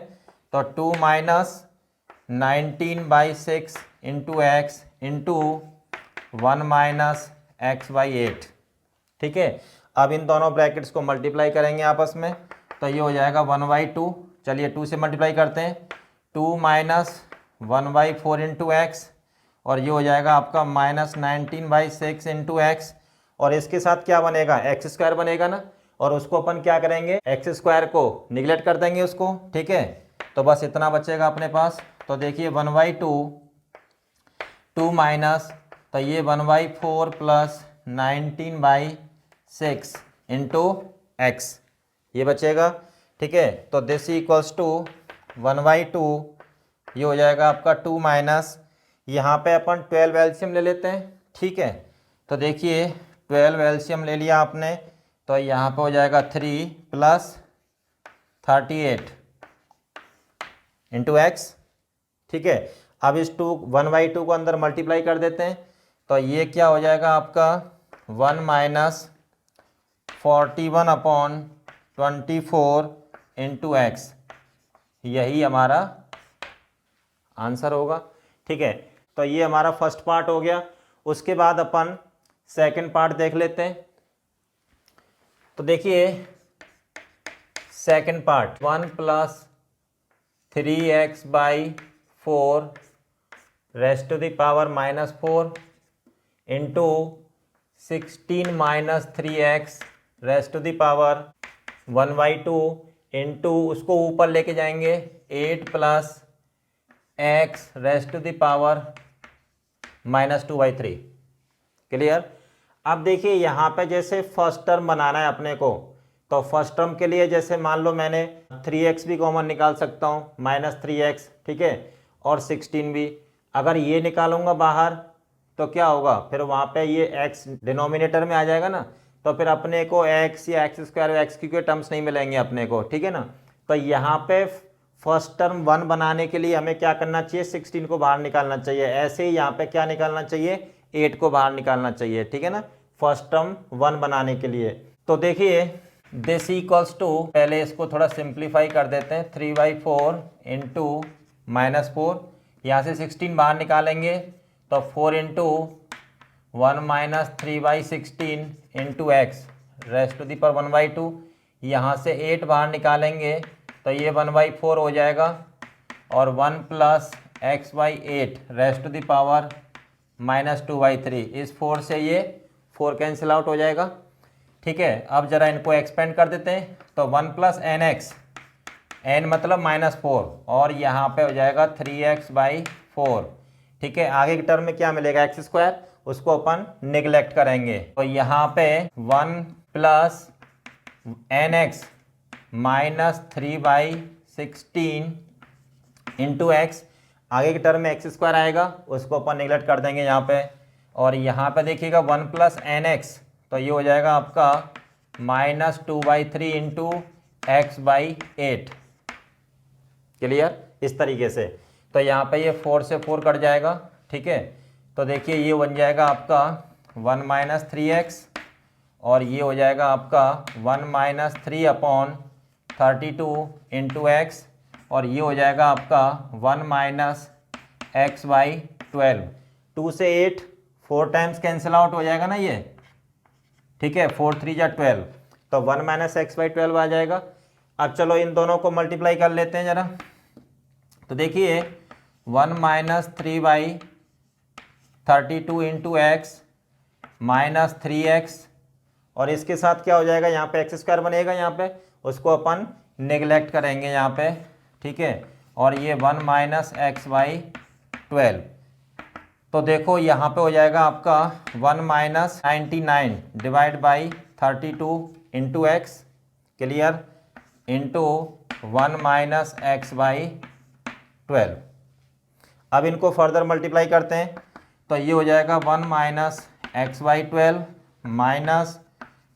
तो 2 minus 19/6 into x into 1 minus x/8। ठीक है, अब इन दोनों ब्रैकेट्स को मल्टीप्लाई करेंगे आपस में, तो ये हो जाएगा 1/2। चलिए 2 से मल्टीप्लाई करते हैं, 2 माइनस 1/4 इंटू एक्स, और ये हो जाएगा आपका -19/6 इंटू एक्स, और इसके साथ क्या बनेगा, एक्स स्क्वायर बनेगा ना, और उसको अपन क्या करेंगे, एक्स स्क्वायर को निगलेक्ट कर देंगे उसको। ठीक है, तो बस इतना बचेगा अपने पास। तो देखिए 1/2 2 माइनस, तो ये 1/4 प्लस 19/6 इंटू एक्स, ये बचेगा। ठीक है, तो दिस इक्वल्स टू 1/2, ये हो जाएगा आपका 2 माइनस, यहाँ पे अपन 12 एलसीएम ले लेते हैं। ठीक है, तो देखिए 12 एलसीएम ले लिया आपने, तो यहाँ पे हो जाएगा 3 प्लस 38 इंटू एक्स। ठीक है, अब इस 1/2 को अंदर मल्टीप्लाई कर देते हैं, तो ये क्या हो जाएगा आपका 1 माइनस 41/24 इंटू एक्स, यही हमारा आंसर होगा। ठीक है, तो ये हमारा फर्स्ट पार्ट हो गया। उसके बाद अपन सेकंड पार्ट देख लेते हैं। तो देखिए second part 1 plus 3x/4 raised to the power -4 into 16 minus 3x raised to the power 1/2 into, उसको ऊपर लेके जाएंगे 8 plus x raised to the power -2/3। Clear. अब देखिए यहाँ पे जैसे फर्स्ट टर्म बनाना है अपने को, तो फर्स्ट टर्म के लिए जैसे मान लो मैंने 3x भी कॉमन निकाल सकता हूँ, -3x। ठीक है, और 16 भी, अगर ये निकालूंगा बाहर तो क्या होगा, फिर वहाँ पे ये x डिनोमिनेटर में आ जाएगा ना, तो फिर अपने को x या x स्क्वायर या x क्यूब के टर्म्स नहीं मिलेंगे अपने को। ठीक है ना, तो यहाँ पे फर्स्ट टर्म 1 बनाने के लिए हमें क्या करना चाहिए, 16 को बाहर निकालना चाहिए। ऐसे ही यहाँ पे क्या निकालना चाहिए, 8 को बाहर निकालना चाहिए। ठीक है ना, फर्स्ट टर्म 1 बनाने के लिए। तो देखिए दिस इक्वल्स टू, पहले इसको थोड़ा सिंप्लीफाई कर देते हैं, 3/4 इंटू -4, यहाँ से 16 बाहर निकालेंगे, तो 4 into 1 minus 3/16 into x raised to the power 1/2, यहाँ से 8 बाहर निकालेंगे, तो ये 1/4 हो जाएगा, और 1 plus x/8 raised to the power -2/3, इस 4 से ये 4 कैंसिल आउट हो जाएगा। ठीक है, अब जरा इनको एक्सपेंड कर देते हैं, तो 1 प्लस nx, n मतलब -4, और यहाँ पे हो जाएगा 3x/4। ठीक है, आगे के टर्म में क्या मिलेगा, एक्स स्क्वायर, उसको अपन निगलेक्ट करेंगे। तो यहाँ पे 1 plus n x minus 3/16 into x, आगे की टर्म में एक्स स्क्वायर आएगा, उसको अपन निगलेक्ट कर देंगे यहाँ पे। और यहाँ पे देखिएगा 1 प्लस एन एक्स, तो ये हो जाएगा आपका -2/3 इंटू x/8। क्लियर? इस तरीके से। तो यहाँ पे ये 4 से 4 कट जाएगा, ठीक है। तो देखिए ये बन जाएगा आपका 1 माइनस 3x, और ये हो जाएगा आपका 1 माइनस 3/32 इंटू एक्स, और ये हो जाएगा आपका 1 माइनस x/12। 2 से 8 4 टाइम्स कैंसिल आउट हो जाएगा ना ये, ठीक है। 4 3 जा 12, तो 1 माइनस x/12 आ जाएगा। अब चलो इन दोनों को मल्टीप्लाई कर लेते हैं ज़रा। तो देखिए 1 minus 3/32 into x minus 3x, और इसके साथ क्या हो जाएगा, यहाँ पे एक्स स्क्वायर बनेगा, यहाँ पे उसको अपन नेगलेक्ट करेंगे यहाँ पे, ठीक है। और ये 1 माइनस x/12। तो देखो यहाँ पे हो जाएगा आपका 1 minus 99 divide by 32 into x, clear, into 1 minus x/12। अब इनको फर्दर मल्टीप्लाई करते हैं, तो ये हो जाएगा 1 minus x/12 minus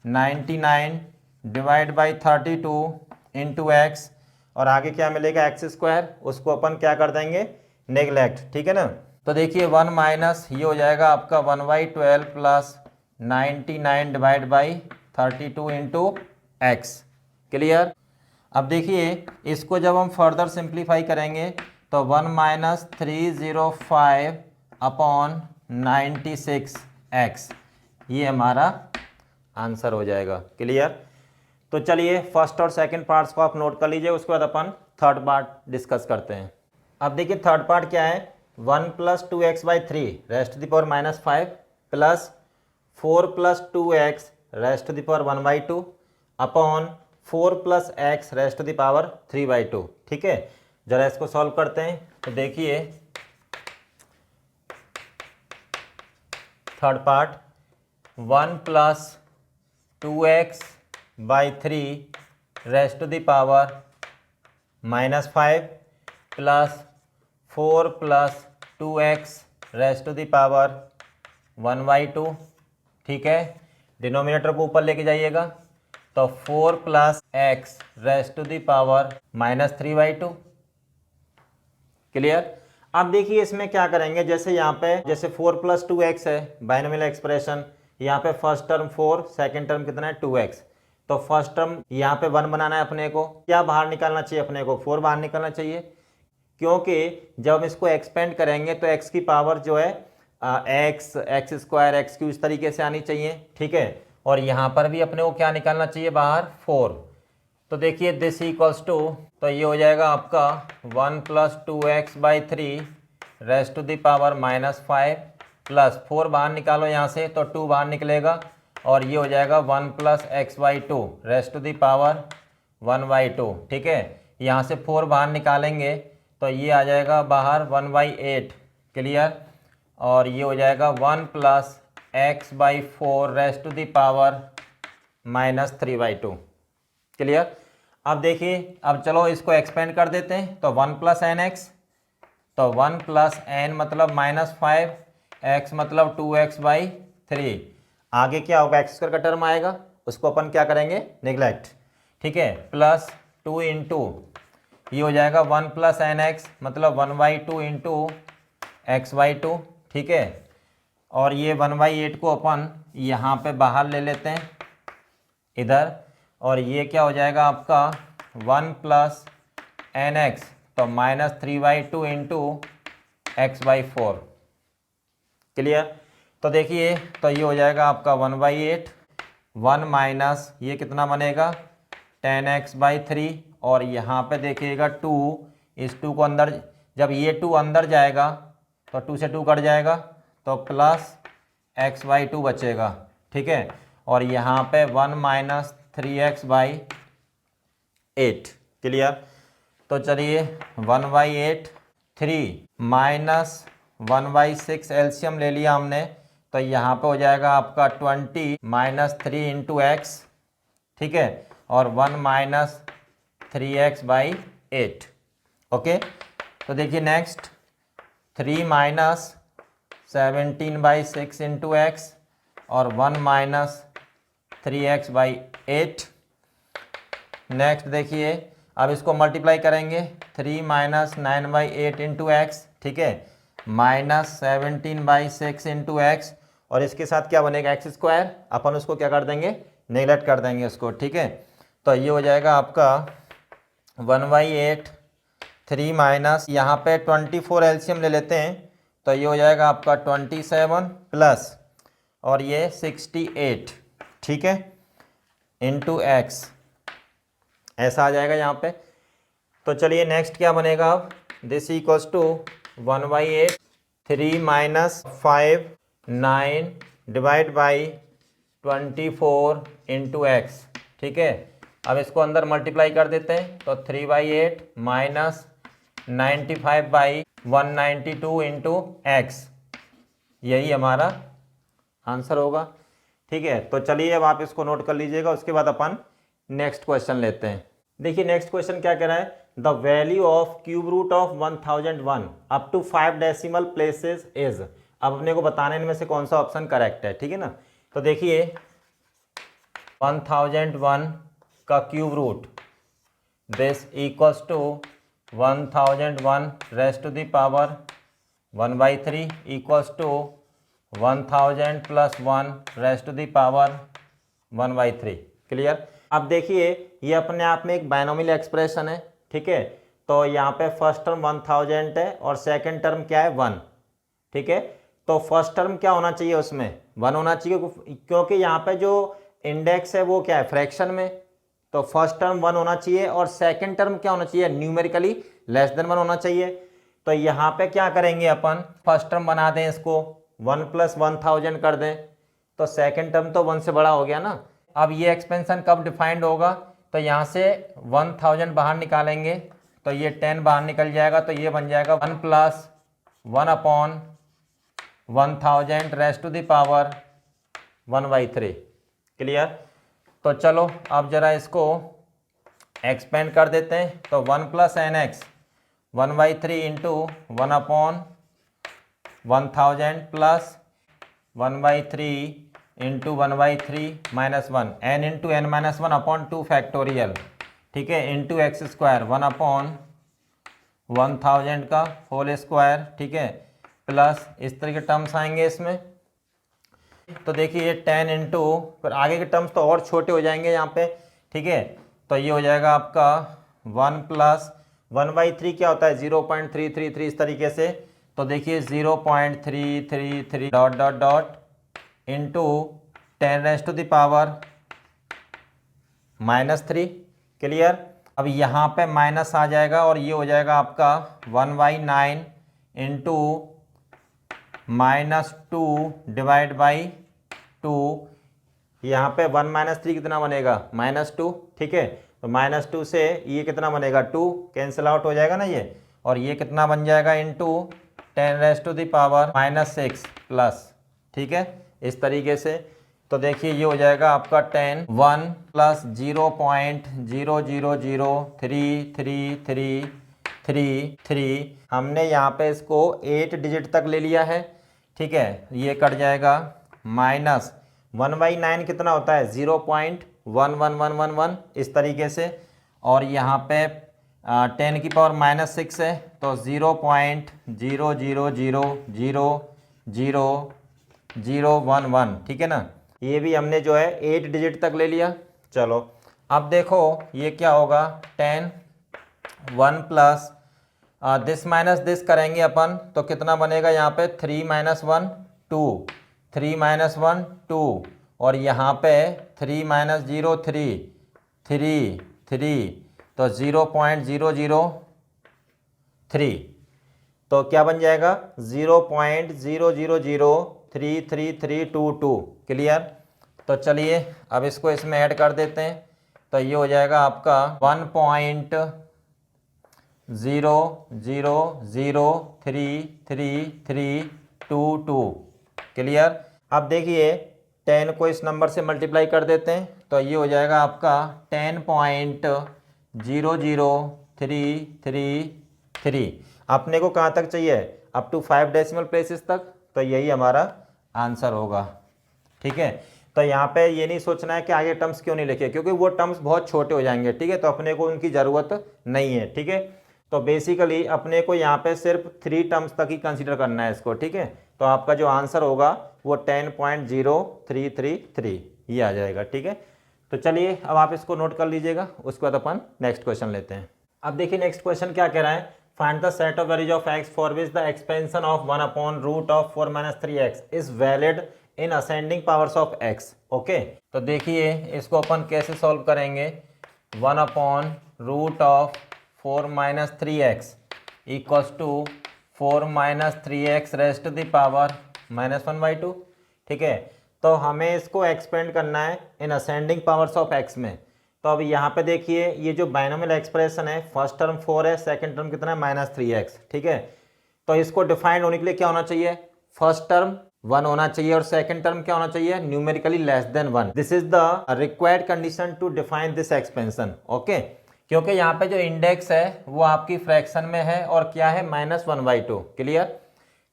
99 divide by 32 into x, और आगे क्या मिलेगा एक्स स्क्वायर, उसको अपन क्या कर देंगे, नेगलेक्ट, ठीक है ना। तो देखिए 1 माइनस ये हो जाएगा आपका 1/12 plus 99 divide by 32 into x, clear. अब देखिए इसको जब हम फर्दर सिंप्लीफाई करेंगे तो 1 माइनस 305/96x, ये हमारा आंसर हो जाएगा, क्लियर। तो चलिए फर्स्ट और सेकंड पार्ट्स को आप नोट कर लीजिए, उसके बाद अपन थर्ड पार्ट डिस्कस करते हैं। अब देखिए थर्ड पार्ट क्या है, 1 plus 2x/3 raised to the power -5 plus 4 plus 2x raised to the power 1/2 upon 4 plus x raised to the power 3/2, ठीक है। जरा इसको सॉल्व करते हैं। तो देखिए third part, 1 plus 2x/3 raised to the power -5 plus 4 plus 2x raised to the power 1/2, ठीक है। डिनोमिनेटर को ऊपर लेके जाइएगा, तो 4 plus x raised to the power -3/2, clear. अब देखिए इसमें क्या करेंगे, जैसे यहाँ पे जैसे 4 प्लस 2x है बाइनोमियल एक्सप्रेशन, यहाँ पे फर्स्ट टर्म 4, सेकंड टर्म कितना है 2x, तो फर्स्ट टर्म यहाँ पे 1 बनाना है अपने को, क्या बाहर निकालना चाहिए अपने को, 4 बाहर निकालना चाहिए, क्योंकि जब हम इसको एक्सपेंड करेंगे तो x की पावर जो है एक्स स्क्वायर एक्स क्यू इस तरीके से आनी चाहिए, ठीक है। और यहाँ पर भी अपने को क्या निकालना चाहिए बाहर, 4। तो देखिए दिस इक्वल्स टू, तो ये हो जाएगा आपका 1 plus 2x/3 raised to the power -5 plus 4 बाहर निकालो यहाँ से, तो 2 बाहर निकलेगा, और ये हो जाएगा 1 plus x/2 raised to the power 1/2, ठीक है। यहाँ से 4 बाहर निकालेंगे तो ये आ जाएगा बाहर 1/8, क्लियर। और ये हो जाएगा 1 plus x/4 raised to the power -3/2, clear. अब देखिए, अब चलो इसको एक्सपेंड कर देते हैं, तो 1 प्लस nx, तो 1 प्लस n मतलब -5, x मतलब 2x/3, आगे क्या होगा एक्स स्क्वायर का टर्म आएगा, उसको अपन क्या करेंगे, नेग्लेक्ट, ठीक है। प्लस 2 इंटू ये हो जाएगा 1 प्लस nx मतलब 1/2 इंटू x/2, ठीक है। और ये 1/8 को अपन यहाँ पे बाहर ले लेते हैं इधर, और ये क्या हो जाएगा आपका 1 प्लस nx, तो -3/2 इंटू x/4, क्लियर। तो देखिए, तो ये हो जाएगा आपका 1/8, 1 माइनस ये कितना बनेगा 10x/3, और यहाँ पे देखिएगा 2, इस 2 को अंदर, जब ये 2 अंदर जाएगा तो 2 से 2 कट जाएगा, तो प्लस x/2 बचेगा, ठीक है। और यहाँ पे 1 माइनस 3x/8, क्लियर। तो चलिए 1/8, 3 माइनस 1/6 एलसीएम ले लिया हमने, तो यहाँ पे हो जाएगा आपका 20 माइनस 3 इंटू एक्स, ठीक है, और 1 माइनस 3x/8। ओके, तो देखिए नेक्स्ट 3 माइनस 17/6 इंटू एक्स और 1 माइनस 3x/8। नेक्स्ट देखिए, अब इसको मल्टीप्लाई करेंगे, 3 माइनस 9/8 इंटू एक्स, ठीक है, माइनस 17/6 इंटू एक्स, और इसके साथ क्या बनेगा एक्स स्क्वायर, अपन उसको क्या कर देंगे, नेगलेक्ट कर देंगे उसको, ठीक है। तो ये हो जाएगा आपका 1/8, 3 माइनस यहाँ पे 24 एलसीएम ले लेते हैं, तो ये हो जाएगा आपका 27 प्लस और ये 68, ठीक है, इंटू एक्स, ऐसा आ जाएगा यहाँ पे। तो चलिए नेक्स्ट क्या बनेगा अब, this equals to 1/8, 3 minus 5 9 divide by 24 into x, ठीक है। अब इसको अंदर मल्टीप्लाई कर देते हैं, तो 3/8 माइनस 95/192 इंटू एक्स, यही हमारा आंसर होगा, ठीक है। तो चलिए अब आप इसको नोट कर लीजिएगा, उसके बाद अपन नेक्स्ट क्वेश्चन लेते हैं। देखिए नेक्स्ट क्वेश्चन क्या कह रहा है, the value of cube root of 1001 up to 5 decimal places is. अब अपने को बताने में से कौन सा ऑप्शन करेक्ट है, ठीक है ना। तो देखिए 1001 का cube root, this equals to 1001 raise to the power 1/3 equals to 1000 plus 1 raise to the power 1/3। Clear. अब देखिए ये अपने आप में एक बायनोमियल एक्सप्रेशन है, ठीक है। तो यहाँ पे फर्स्ट टर्म 1000 है और सेकंड टर्म क्या है 1, ठीक है। तो फर्स्ट टर्म क्या होना चाहिए, उसमें 1 होना चाहिए, क्योंकि यहाँ पे जो इंडेक्स है वो क्या है, फ्रैक्शन में। तो फर्स्ट टर्म 1 होना चाहिए और सेकंड टर्म क्या होना चाहिए, न्यूमेरिकली लेस देन 1 होना चाहिए। तो यहाँ पे क्या करेंगे अपन, फर्स्ट टर्म बना दें इसको 1 प्लस 1000 कर दें, तो सेकंड टर्म तो 1 से बड़ा हो गया ना। अब ये एक्सपेंशन कब डिफाइंड होगा, तो यहाँ से 1000 बाहर निकालेंगे तो ये 10 बाहर निकल जाएगा, तो ये बन जाएगा 1 plus 1/1000 raise to the power 1/3। Clear. तो चलो अब जरा इसको एक्सपेंड कर देते हैं, तो 1 plus NX 1/3 into 1/1000 plus 1/3 into 1/3 minus 1 n into n minus 1 upon 2 factorial, ठीक है, इंटू एक्स स्क्वायर 1/1000 का होल स्क्वायर, ठीक है, प्लस इस तरह के टर्म्स आएंगे इसमें। तो देखिए 10 इंटू, फिर आगे के टर्म्स तो और छोटे हो जाएंगे यहाँ पे, ठीक है। तो ये हो जाएगा आपका 1 प्लस 1/3 क्या होता है 0.333 इस तरीके से। तो देखिए 0.333 dot dot dot into 10 raise to the power -3। Clear. अब यहाँ पे माइनस आ जाएगा और ये हो जाएगा आपका 1/9 इंटू -2 डिवाइड बाई 2। यहाँ पे 1 - 3 कितना बनेगा -2, ठीक है। तो -2 से ये कितना बनेगा 2, कैंसिल आउट हो जाएगा ना ये, और ये कितना बन जाएगा into 10 raise to the power -6 plus, ठीक है, इस तरीके से। तो देखिए ये हो जाएगा आपका 10 1 प्लस 0.0003333 हमने यहाँ पे इसको 8 डिजिट तक ले लिया है, ठीक है। ये कट जाएगा माइनस 1/9 कितना होता है 0.11111 इस तरीके से, और यहाँ पे 10 की पावर -6 है तो 0.000000011, ठीक है ना। ये भी हमने जो है 8 डिजिट तक ले लिया। चलो अब देखो ये क्या होगा, 10 1 प्लस दिस माइनस दिस करेंगे अपन तो कितना बनेगा यहाँ पे 3 - 1 2, 3 - 1 2, और यहाँ पे 3 - 0 3 3 3, तो 0.003, तो क्या बन जाएगा 0.000333322। क्लियर। तो चलिए अब इसको इसमें ऐड कर देते हैं, तो ये हो जाएगा आपका 1.000333322। क्लियर। अब देखिए 10 को इस नंबर से मल्टीप्लाई कर देते हैं तो ये हो जाएगा आपका 10.00333। अपने को कहाँ तक चाहिए, अप टू 5 डेसिमल प्लेसेस तक, तो यही हमारा आंसर होगा। ठीक है, तो यहाँ पे ये नहीं सोचना है कि आगे टर्म्स क्यों नहीं लिखे, क्योंकि वो टर्म्स बहुत छोटे हो जाएंगे। ठीक है, तो अपने को उनकी ज़रूरत नहीं है। ठीक है, तो बेसिकली अपने को यहाँ पे सिर्फ 3 टर्म्स तक ही कंसीडर करना है इसको। ठीक है, तो आपका जो आंसर होगा वो 10.0333 ये आ जाएगा। ठीक है, तो चलिए अब आप इसको नोट कर लीजिएगा, उसके बाद अपन नेक्स्ट क्वेश्चन लेते हैं। अब देखिए नेक्स्ट क्वेश्चन क्या कह रहा है, find the set of values of x for which the expansion of 1/√(4 - 3x) is valid in ascending powers of x। Okay, तो देखिए इसको अपन कैसे सॉल्व करेंगे। 1/√(4 - 3x) equals to 4 - 3x raise to the power -1/2। ठीक है, तो हमें इसको एक्सपेंड करना है in ascending powers of x में। तो अब यहाँ पे देखिए ये जो बाइनोमियल एक्सप्रेशन है, फर्स्ट टर्म 4 है, सेकंड टर्म कितना है -3x। ठीक है, तो इसको डिफाइंड होने के लिए क्या होना चाहिए, फर्स्ट टर्म 1 होना चाहिए और सेकंड टर्म क्या होना चाहिए, numerically less than 1। This is the required condition to define this expansion. Okay, क्योंकि यहाँ पे जो इंडेक्स है वो आपकी फ्रैक्शन में है और क्या है -1/2। क्लियर,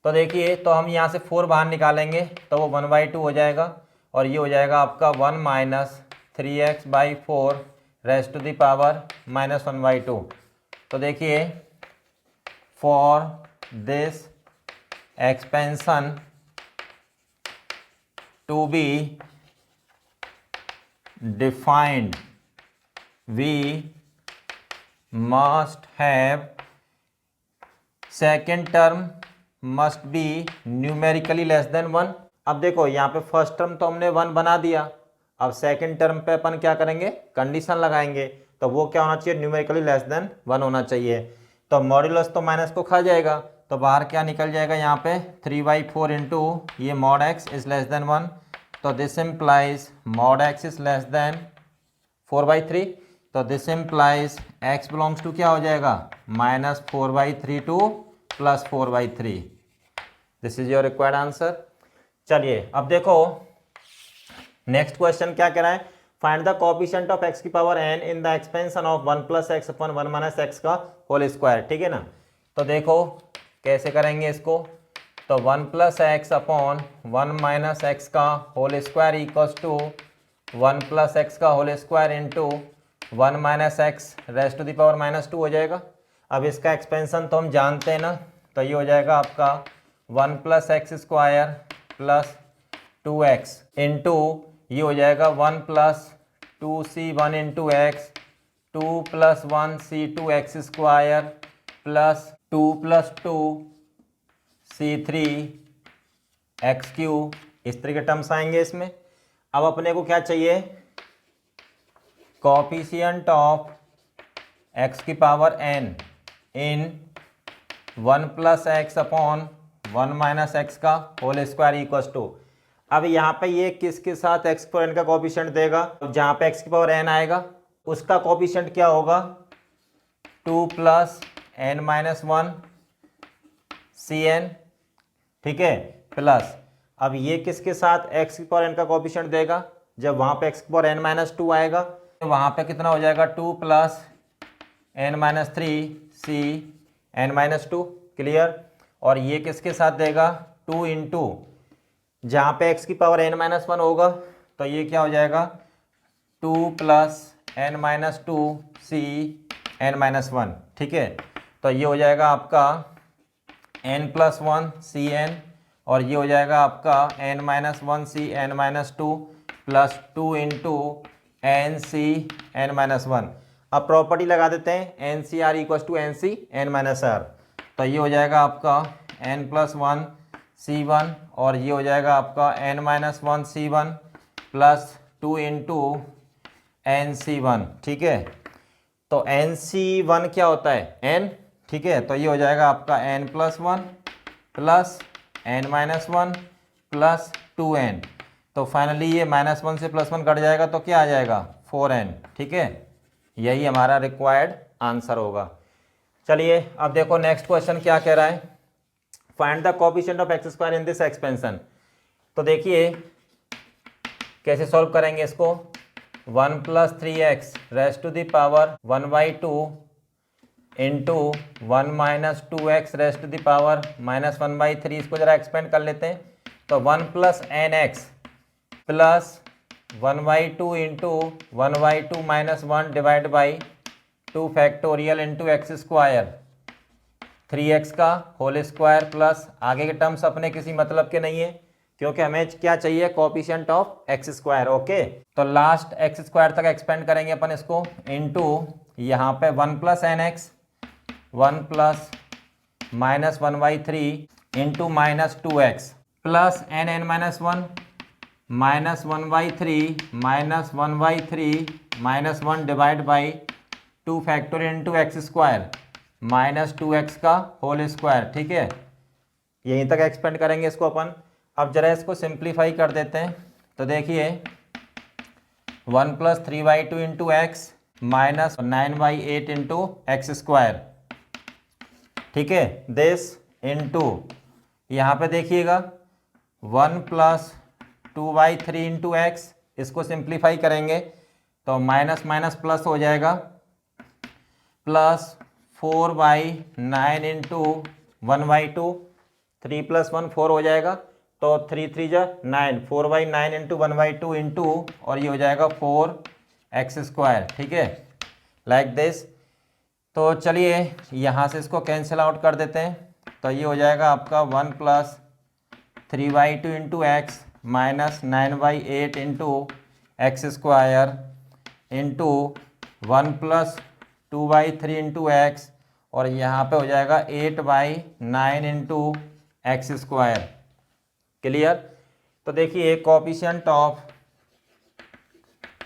तो देखिए तो हम यहाँ से 4 बाहर निकालेंगे तो वो 1/2 हो जाएगा और ये हो जाएगा आपका 1 - 3x/4 rays to the power -1/2। तो देखिए for this expansion to be defined we must have second term must be numerically less than 1। अब देखो यहाँ पे फर्स्ट टर्म तो हमने 1 बना दिया, अब सेकंड टर्म पे अपन क्या करेंगे, कंडीशन लगाएंगे। तो वो क्या होना चाहिए, न्यूमेरिकली लेस देन 1 होना चाहिए। तो मॉड्यूलस तो माइनस को खा जाएगा, तो बाहर क्या निकल जाएगा यहाँ पे 3/4 इंटू ये mod x is less than 1। तो this implies mod x is less than 4/3। तो this implies x belongs to क्या हो जाएगा, -4/3 to +4/3। This is your required answer. चलिए अब देखो नेक्स्ट क्वेश्चन क्या कह रहा है, find the coefficient of x की power n in the expansion of 1 + x upon 1 - x का होल स्क्वायर। ठीक है ना, तो देखो कैसे करेंगे इसको। तो 1 + x अपॉन 1 - x का whole square equals to 1 + x का whole square into 1 - x raise to the power -2 हो जाएगा। अब इसका एक्सपेंशन तो हम जानते हैं ना, तो ये हो जाएगा आपका 1 + x² प्लस 2x इंटू ये हो जाएगा 1 + 2c1 into x 2 + 1c2x² plus 2 + 2c3x3। इस तरह के टर्म्स आएंगे इसमें। अब अपने को क्या चाहिए, कोएफिशिएंट ऑफ x की power n in 1 + x upon 1 - x का होल स्क्वायर इक्वल्स टू। अब यहाँ पे ये किसके साथ x की पावर n का कोएफिशिएंट देगा, जहाँ पे x की पावर n आएगा उसका कोएफिशिएंट क्या होगा, 2 + n-1 cn। ठीक है, प्लस अब ये किसके साथ x की पावर n का कोएफिशिएंट देगा, जब वहाँ पे x की पावर n-2 आएगा तो वहाँ पे कितना हो जाएगा, 2 + n-3 cn-2। क्लियर, और ये किसके साथ देगा, 2 इंटू जहाँ पे x की पावर n-1 होगा तो ये क्या हो जाएगा, 2 + n-2 cn-1। ठीक है, तो ये हो जाएगा आपका n+1 cn और ये हो जाएगा आपका n-1 cn-2 plus 2 into n-1। अब प्रॉपर्टी लगा देते हैं, NCR इक्वल्स टू NC(n-r)। तो ये हो जाएगा आपका n+1 c1 और ये हो जाएगा आपका n-1 c1 plus 2 into NC1। ठीक है, तो NC1 क्या होता है, n। ठीक है, तो ये हो जाएगा आपका n+1 plus n-1 plus 2n। तो फाइनली ये -1 से +1 कट जाएगा तो क्या आ जाएगा, 4n। ठीक है, यही हमारा रिक्वायर्ड आंसर होगा। चलिए अब देखो नेक्स्ट क्वेश्चन क्या कह रहा है, find the coefficient of x² in this expansion. तो देखिए कैसे सॉल्व करेंगे इसको। 1 + 3x raised to the power 1/2 into 1 - 2x raised to the power -1/3। इसको जरा एक्सपेंड कर लेते हैं। तो 1 + nx plus 1/2 into 1/2 - 1 divide by 2 factorial into x square 3x का होल स्क्वायर प्लस आगे के टर्म्स अपने किसी मतलब के नहीं है क्योंकि हमें क्या चाहिए, coefficient of x square. Okay, तो लास्ट एक्स स्क्वायर तक एक्सपेंड करेंगे अपन इसको इंटू यहाँ पे 1 + nx 1 plus -1/3 into -2x plus n -1 -1/3 -1 divide by 2 factorial into x square -2x का होल स्क्वायर। ठीक है, यहीं तक एक्सपेंड करेंगे इसको अपन। अब जरा इसको सिंप्लीफाई कर देते हैं। तो देखिए 1 + 3/2 into x -9/8 into x square. ठीक है, दिस इंटू यहाँ पे देखिएगा 1 + 2/3 इंटू एक्स, इसको सिंप्लीफाई करेंगे तो माइनस माइनस प्लस हो जाएगा प्लस 4/9 इंटू 1/2 3 + 1 4 हो जाएगा। तो 3 3 जा 9 4/9 इंटू 1/2 इंटू और ये हो जाएगा 4x²। ठीक है, लाइक दिस। तो चलिए यहाँ से इसको कैंसिल आउट कर देते हैं। तो ये हो जाएगा आपका 1 + 3/2 into x -9/8 into x² into 1 + 2/3 into x और यहाँ पे हो जाएगा 8/9 इंटू x²। क्लियर। तो देखिए coefficient of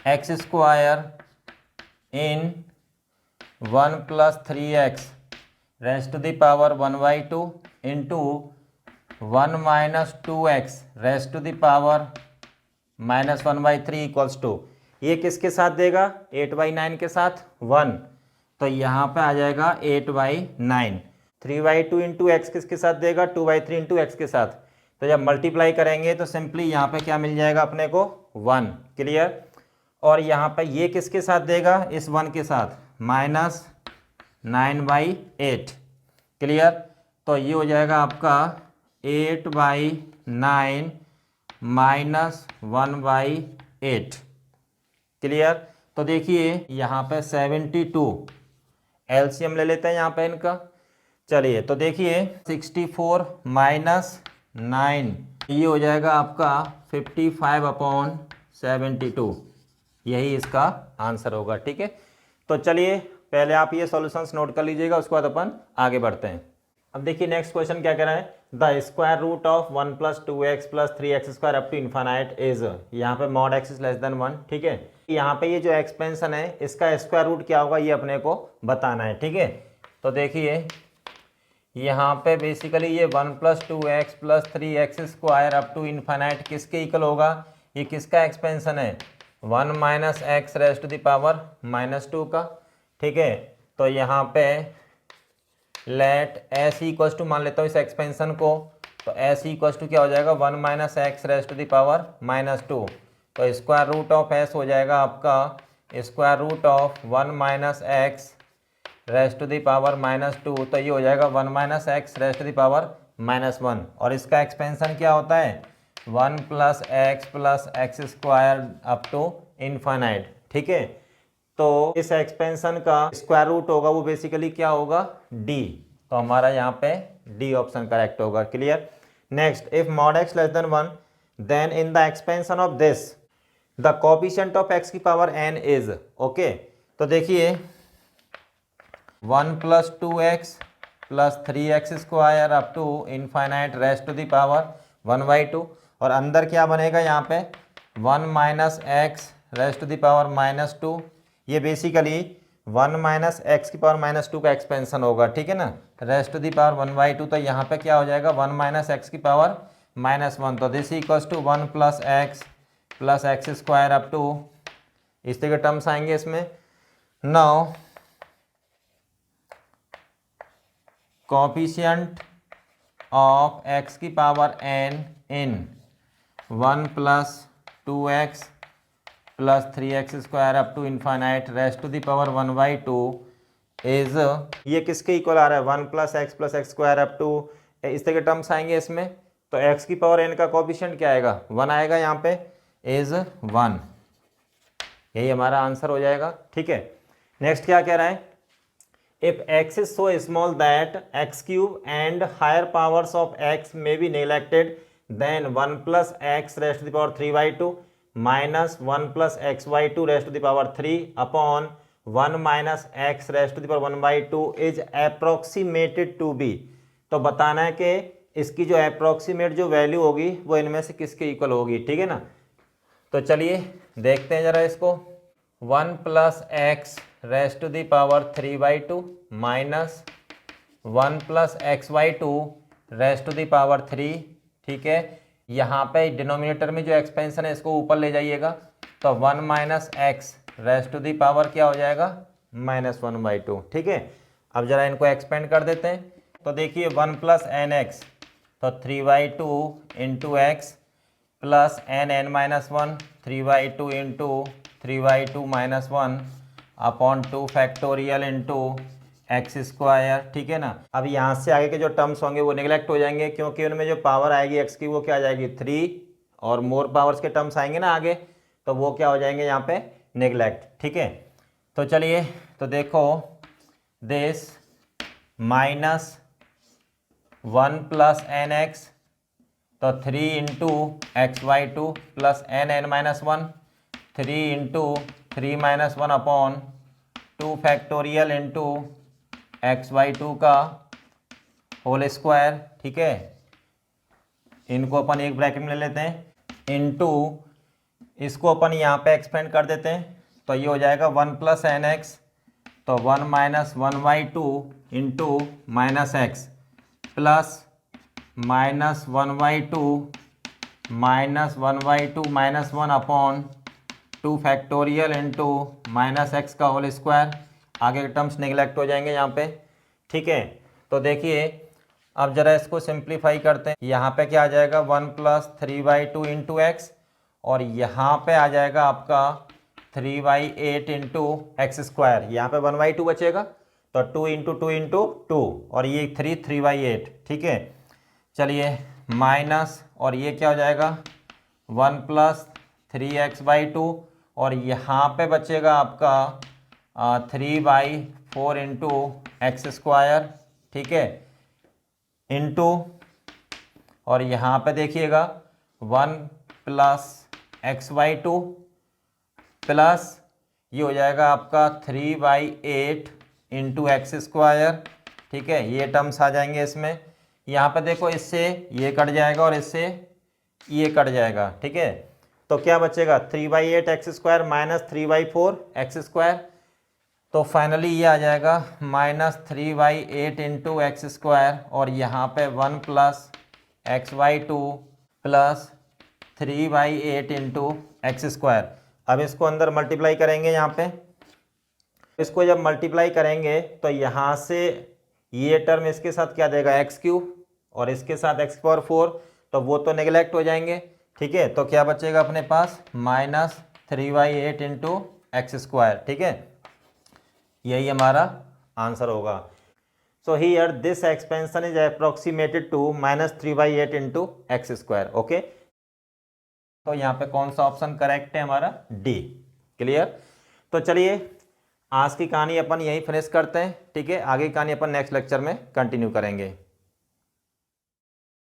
x² in 1 + 3x raised to the power 1/2 into 1 - 2x raised to the power -1/3 equals to, ये किसके साथ देगा, 8/9 के साथ 1। तो यहाँ पे आ जाएगा 8/9। 3/2 इंटू एक्स किसके साथ देगा, 2/3 इंटू एक्स के साथ। तो जब मल्टीप्लाई करेंगे तो सिंपली यहाँ पे क्या मिल जाएगा अपने को 1। क्लियर। और यहाँ पे ये किसके साथ देगा, इस 1 के साथ -9/8। क्लियर। तो ये हो जाएगा आपका 8/9 -1/8। क्लियर। तो देखिए यहाँ पे 72 एलसीएम ले लेते हैं यहाँ पे इनका। चलिए तो देखिए 64 - 9 ये हो जाएगा आपका 55/72। यही इसका आंसर होगा। ठीक है, तो चलिए पहले आप ये सॉल्यूशंस नोट कर लीजिएगा, उसके बाद अपन आगे बढ़ते हैं। अब देखिए नेक्स्ट क्वेश्चन क्या कह रहा है, the square root of 1 + 2x + 3x² up to infinite is, यहाँ पे mod x < 1। ठीक है, यहाँ पे ये जो एक्सपेंशन है इसका स्क्वायर रूट क्या होगा ये अपने को बताना है। ठीक है, तो देखिए यहाँ पे बेसिकली ये 1 + 2x + 3x² up to infinite किसके इक्वल होगा, ये किसका एक्सपेंशन है, 1 - x raised to the power -2 का। ठीक है, तो यहाँ पे लेट s = मान लेता हूँ इस एक्सपेंशन को। तो s = क्या हो जाएगा, 1 - x raised to the power -2। तो स्क्वायर रूट ऑफ s हो जाएगा आपका square root of 1 - x raised to the power -2। तो ये हो जाएगा 1 - x raised to the power -1। और इसका एक्सपेंशन क्या होता है, 1 + x + x² up to infinite. ठीक है, तो इस एक्सपेंशन का स्क्वायर रूट होगा वो बेसिकली क्या होगा, d। तो हमारा यहाँ पे d ऑप्शन करेक्ट होगा। Clear. Next, if mod x < 1 then in the expansion of this the coefficient of x की पावर n इज। ओके, तो देखिए 1 + 2x + 3x² up to infinite raised to the power 1/2। और अंदर क्या बनेगा यहाँ पे 1 - x raised to the power -2। ये बेसिकली 1 - x की पावर -2 का एक्सपेंशन होगा। ठीक है ना, रेस्ट टू द पावर 1/2। तो यहाँ पे क्या हो जाएगा 1 - x की पावर -1। तो this equals to 1 + x + x² up to, इस तरह के टर्म्स आएंगे इसमें। नाउ कोएफिशिएंट ऑफ x की power n in 1 plus 2x plus 3x² up to infinite raised to the power 1/2 इज, ये किसके इक्वल आ रहा है, 1 प्लस x अप टू, इस तरह के टर्म्स आएंगे इसमें, तो x की पावर n का कोफिशिएंट क्या आएगा, 1 आएगा यहाँ पे, इज 1। यही हमारा आंसर हो जाएगा। ठीक है, नेक्स्ट क्या कह रहा है, if x is so small that x³ and higher powers of x may be neglected then 1 plus x raised to the power 3/2 minus 1 plus x/2 raised to the power 3 upon 1 minus x raised to the power 1/2 is approximated to be. तो बताना है कि इसकी जो approximate जो value होगी वो इनमें से किसके इक्वल होगी। ठीक है ना, तो चलिए देखते हैं ज़रा इसको। 1 plus x raised to the power 3/2 minus 1 plus x/2 raised to the power 3। ठीक है, यहाँ पे डिनोमिनेटर में जो एक्सपेंशन है इसको ऊपर ले जाइएगा, तो 1 minus x raised to the power क्या हो जाएगा, -1/2। ठीक है, अब ज़रा इनको एक्सपेंड कर देते हैं, तो देखिए 1 प्लस nx, तो 3/2 into x plus n(n-1), 3/2 into 3/2 minus 1 upon 2 factorial into x²। ठीक है ना, अब यहाँ से आगे के जो टर्म्स होंगे वो निगलेक्ट हो जाएंगे, क्योंकि उनमें जो पावर आएगी x की वो क्या आ जाएगी 3, और मोर पावर्स के टर्म्स आएंगे ना आगे, तो वो क्या हो जाएंगे यहाँ पे निगलेक्ट। ठीक है, तो चलिए, तो देखो दिस माइनस 1 प्लस nx, तो 3 into x/2 plus n(n-1), 3 into 3 minus 1 upon 2 factorial into x/2 का होल स्क्वायर। ठीक है, इनको अपन एक ब्रैकेट में ले लेते हैं, इंटू इसको अपन यहाँ पे एक्सपेंड कर देते हैं, तो ये हो जाएगा 1 प्लस nx, तो 1 minus 1/2 into minus x plus -1/2 minus 1 upon 2 factorial into minus x का होल स्क्वायर। आगे के टर्म्स निगलेक्ट हो जाएंगे यहाँ पे। ठीक है, तो देखिए अब ज़रा इसको सिंप्लीफाई करते हैं, यहाँ पे क्या आ जाएगा 1 प्लस 3/2 इंटू एक्स, और यहाँ पे आ जाएगा आपका 3/8 इंटू x², यहाँ पे 1/2 बचेगा, तो 2 इंटू 2 इंटू 2, और ये 3/8। ठीक है, चलिए माइनस, और ये क्या हो जाएगा 1 प्लस 3x/2, और यहाँ पे बचेगा आपका 3/4 इंटू x²। ठीक है, इंटू, और यहाँ पे देखिएगा 1 प्लस x/2 प्लस ये हो जाएगा आपका 3/8 इंटू x²। ठीक है, ये टर्म्स आ जाएंगे इसमें। यहाँ पे देखो इससे ये कट जाएगा और इससे ये कट जाएगा। ठीक है, तो क्या बचेगा 3/8 x² माइनस 3/4 x², तो फाइनली ये आ जाएगा -3/8 इंटू x², और यहाँ पे 1 plus x/2 plus 3/8 into x²। अब इसको अंदर मल्टीप्लाई करेंगे, यहाँ पे इसको जब मल्टीप्लाई करेंगे तो यहाँ से ये टर्म इसके साथ क्या देगा x³ और इसके साथ x⁴, तो वो तो नेगलेक्ट हो जाएंगे। ठीक है, तो क्या बचेगा अपने पास -3/8 इंटू x²। ठीक है, यही हमारा आंसर होगा। So here this expansion is approximated to -3/8 into x²। ओके, तो यहाँ पे कौन सा ऑप्शन करेक्ट है हमारा, डी। क्लियर, तो चलिए आज की कहानी अपन यहीं फिनिश करते हैं। ठीक है, आगे की कहानी अपन नेक्स्ट लेक्चर में कंटिन्यू करेंगे।